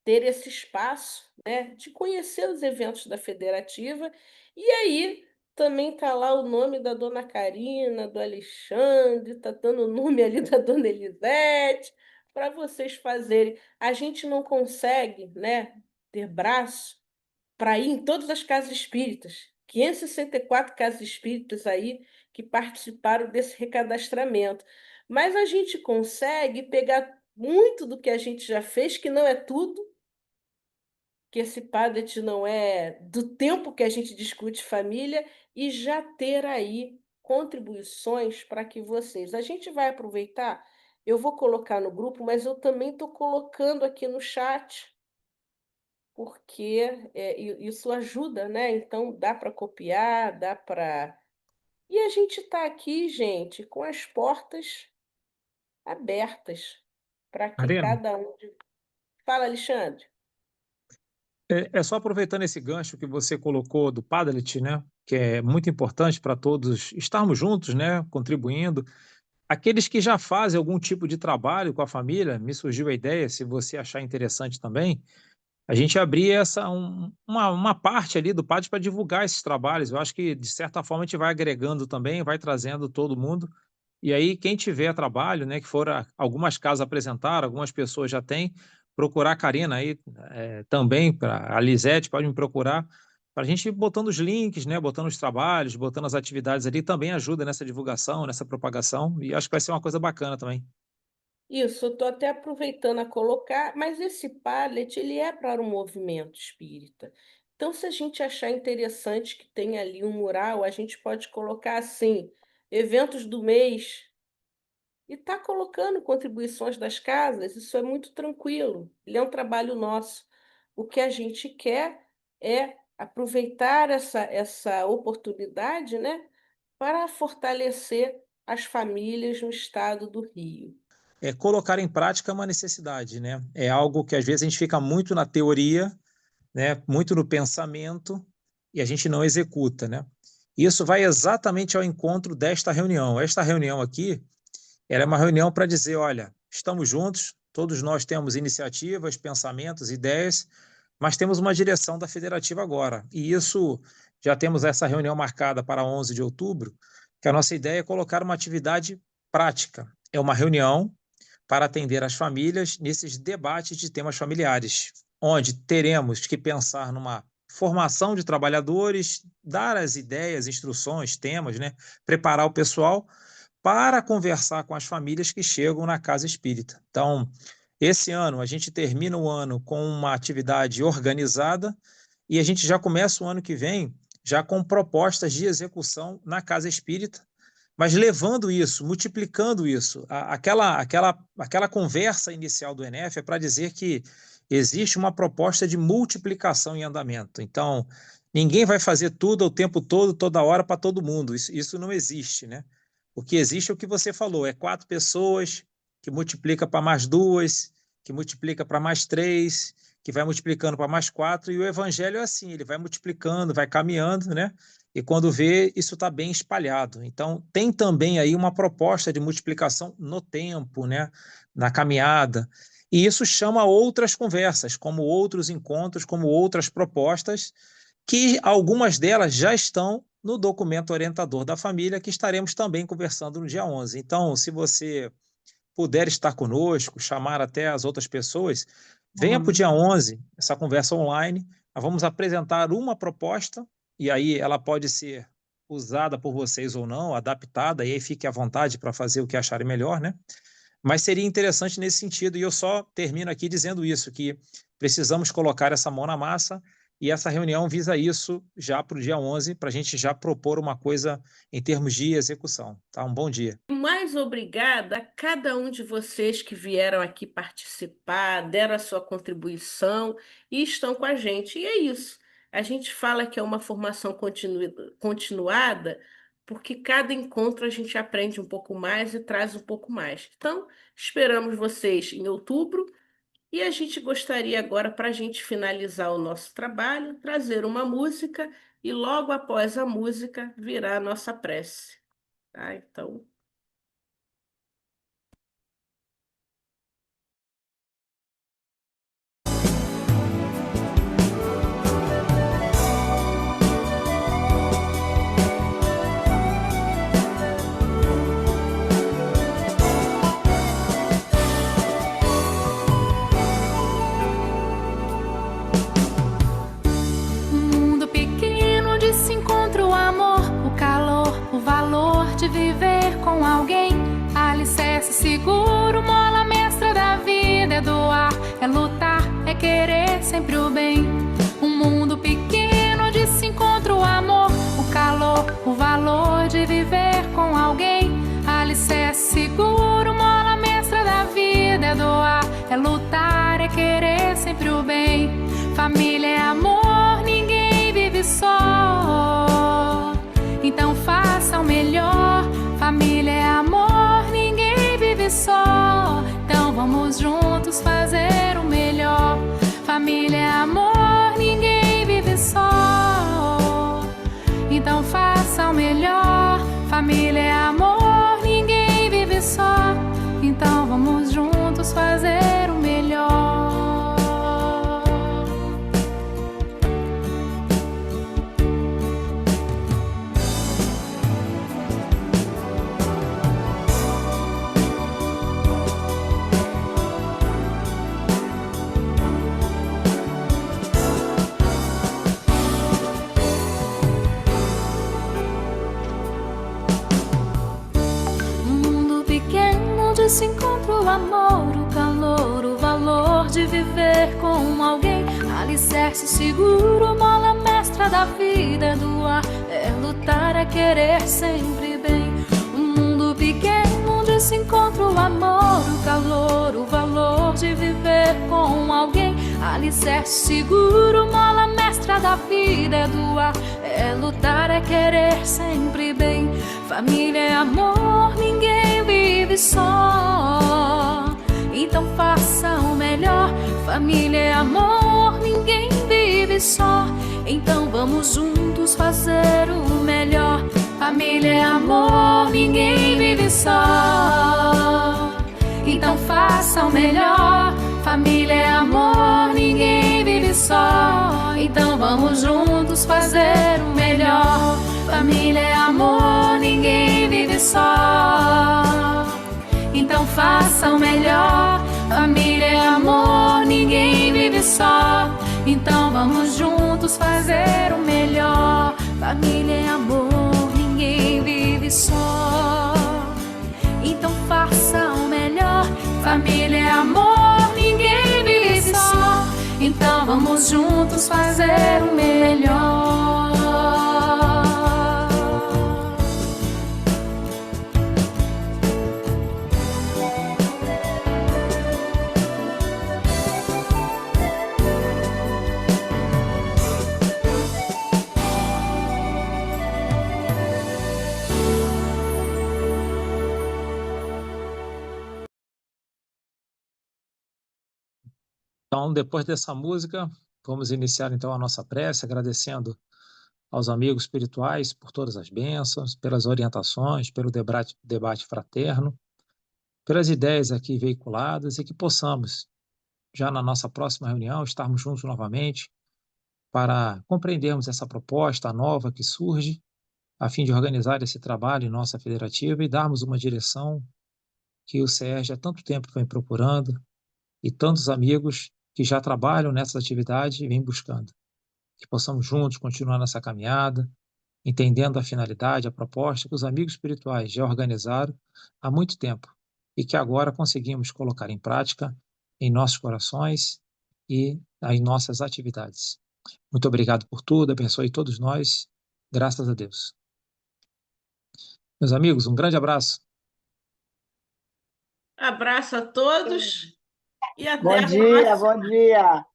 ter esse espaço, né, de conhecer os eventos da federativa. E aí também está lá o nome da dona Karina, do Alexandre, está dando o nome ali da dona Elisete, para vocês fazerem. A gente não consegue, né, ter braço para ir em todas as casas espíritas. 564 casas espíritas aí que participaram desse recadastramento. Mas a gente consegue pegar muito do que a gente já fez, que não é tudo, que esse Padlet não é do tempo que a gente discute família, e já ter aí contribuições para que vocês. A gente vai aproveitar, eu vou colocar no grupo, mas eu também estou colocando aqui no chat porque isso ajuda, né? Então dá para copiar, dá para. E a gente está aqui, gente, com as portas abertas para que Karina, cada um. Fala, Alexandre. é só aproveitando esse gancho que você colocou do Padlet, né, que é muito importante para todos estarmos juntos, né, contribuindo. Aqueles que já fazem algum tipo de trabalho com a família, me surgiu a ideia, se você achar interessante também, a gente abrir uma parte ali do Padlet para divulgar esses trabalhos. Eu acho que, de certa forma, a gente vai agregando também, vai trazendo todo mundo. E aí, quem tiver trabalho, né, que for algumas casas apresentaram, algumas pessoas já têm, procurar a Karina aí também, a Lisete pode me procurar, para a gente ir botando os links, né, botando os trabalhos, botando as atividades ali, também ajuda nessa divulgação, nessa propagação, e acho que vai ser uma coisa bacana também. Isso, eu estou até aproveitando a colocar, mas esse pallet ele é para um movimento espírita. Então, se a gente achar interessante que tem ali um mural, a gente pode colocar assim, eventos do mês, e está colocando contribuições das casas, isso é muito tranquilo, ele é um trabalho nosso. O que a gente quer é aproveitar essa oportunidade, né, para fortalecer as famílias no estado do Rio. Colocar em prática é uma necessidade, né? É algo que às vezes a gente fica muito na teoria, né? Muito no pensamento e a gente não executa, né? Isso vai exatamente ao encontro desta reunião. Esta reunião aqui, ela é uma reunião para dizer, olha, estamos juntos, todos nós temos iniciativas, pensamentos, ideias, mas temos uma direção da federativa agora. E isso, já temos essa reunião marcada para 11 de outubro, que a nossa ideia é colocar uma atividade prática. É uma reunião para atender as famílias nesses debates de temas familiares, onde teremos que pensar numa formação de trabalhadores, dar as ideias, instruções, temas, né? Preparar o pessoal para conversar com as famílias que chegam na casa espírita. Então, esse ano, a gente termina o ano com uma atividade organizada e a gente já começa o ano que vem já com propostas de execução na casa espírita, mas levando isso, multiplicando isso. Aquela conversa inicial do ENEF é para dizer que existe uma proposta de multiplicação em andamento. Então, ninguém vai fazer tudo o tempo todo, toda hora, para todo mundo. Isso não existe, né? O que existe é o que você falou, é 4 pessoas, que multiplica para mais 2, que multiplica para mais 3, que vai multiplicando para mais 4, e o evangelho é assim, ele vai multiplicando, vai caminhando, né? E quando vê, isso está bem espalhado. Então, tem também aí uma proposta de multiplicação no tempo, né? Na caminhada. E isso chama outras conversas, como outros encontros, como outras propostas, que algumas delas já estão no documento orientador da família, que estaremos também conversando no dia 11. Então, se você puder estar conosco, chamar até as outras pessoas, venha para o dia 11, essa conversa online, nós vamos apresentar uma proposta, e aí ela pode ser usada por vocês ou não, adaptada, e aí fique à vontade para fazer o que acharem melhor, né? Mas seria interessante nesse sentido, e eu só termino aqui dizendo isso, que precisamos colocar essa mão na massa, e essa reunião visa isso já para o dia 11, para a gente já propor uma coisa em termos de execução. Tá? Um bom dia. Mais obrigada a cada um de vocês que vieram aqui participar, deram a sua contribuição e estão com a gente. E é isso. A gente fala que é uma formação continuada, porque cada encontro a gente aprende um pouco mais e traz um pouco mais. Então, esperamos vocês em outubro. E a gente gostaria agora, para a gente finalizar o nosso trabalho, trazer uma música e logo após a música virá a nossa prece. Tá? Então. Viver com alguém, alicerce seguro, mola mestra da vida, é doar, é lutar, é querer sempre o bem. Um mundo pequeno onde se encontra o amor, o calor, o valor de viver com alguém, alicerce seguro, mola mestra da vida, é doar, é lutar, é querer sempre o bem. Família é amor, ninguém vive só, então faça o melhor. Família é amor, ninguém vive só, então vamos juntos fazer o melhor. Família é amor, ninguém vive só, então faça o melhor. Família é amor, ninguém vive só, então vamos juntos fazer o melhor. Se encontra o amor, o calor, o valor de viver com alguém, alicerce seguro, mola mestra da vida, é doar, é lutar, é querer sempre bem. Um mundo pequeno onde se se encontra o amor, o calor, o valor de viver com alguém. Alicerce seguro, mola mestra da vida, é doar, é lutar, é querer sempre bem. Família é amor, ninguém vive só, então faça o melhor. Família é amor, ninguém vive só, então vamos juntos fazer o melhor. Família é amor, ninguém vive só, então faça o melhor. Família é amor, ninguém vive só, então vamos juntos fazer o melhor. Família é amor, ninguém vive só, então faça o melhor. Família é amor, ninguém vive só, então vamos juntos fazer o melhor. Família é amor, ninguém vive só, então faça o melhor. Família é amor, ninguém vive só, então vamos juntos fazer o melhor. Então, depois dessa música, vamos iniciar então a nossa prece, agradecendo aos amigos espirituais por todas as bênçãos, pelas orientações, pelo debate fraterno, pelas ideias aqui veiculadas, e que possamos, já na nossa próxima reunião, estarmos juntos novamente para compreendermos essa proposta nova que surge, a fim de organizar esse trabalho em nossa federativa e darmos uma direção que o SERJ há tanto tempo vem procurando e tantos amigos que já trabalham nessa atividade vêm buscando. Que possamos juntos continuar nessa caminhada, entendendo a finalidade, a proposta que os amigos espirituais já organizaram há muito tempo e que agora conseguimos colocar em prática em nossos corações e em nossas atividades. Muito obrigado por tudo, abençoe todos nós, graças a Deus. Meus amigos, um grande abraço. Abraço a todos e até Bom a dia, próxima. bom dia.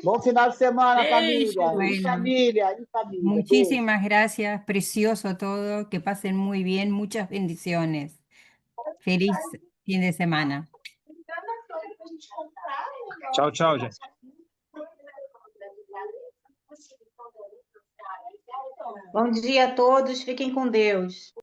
Bom final de semana, Beijo. família. E Bueno, família, e família. Beijo. muchísimas gracias, precioso todo, que pasen muy bien, muchas bendiciones. Feliz fin de semana. Tchau, tchau, gente. Bom dia a todos, fiquem com Deus.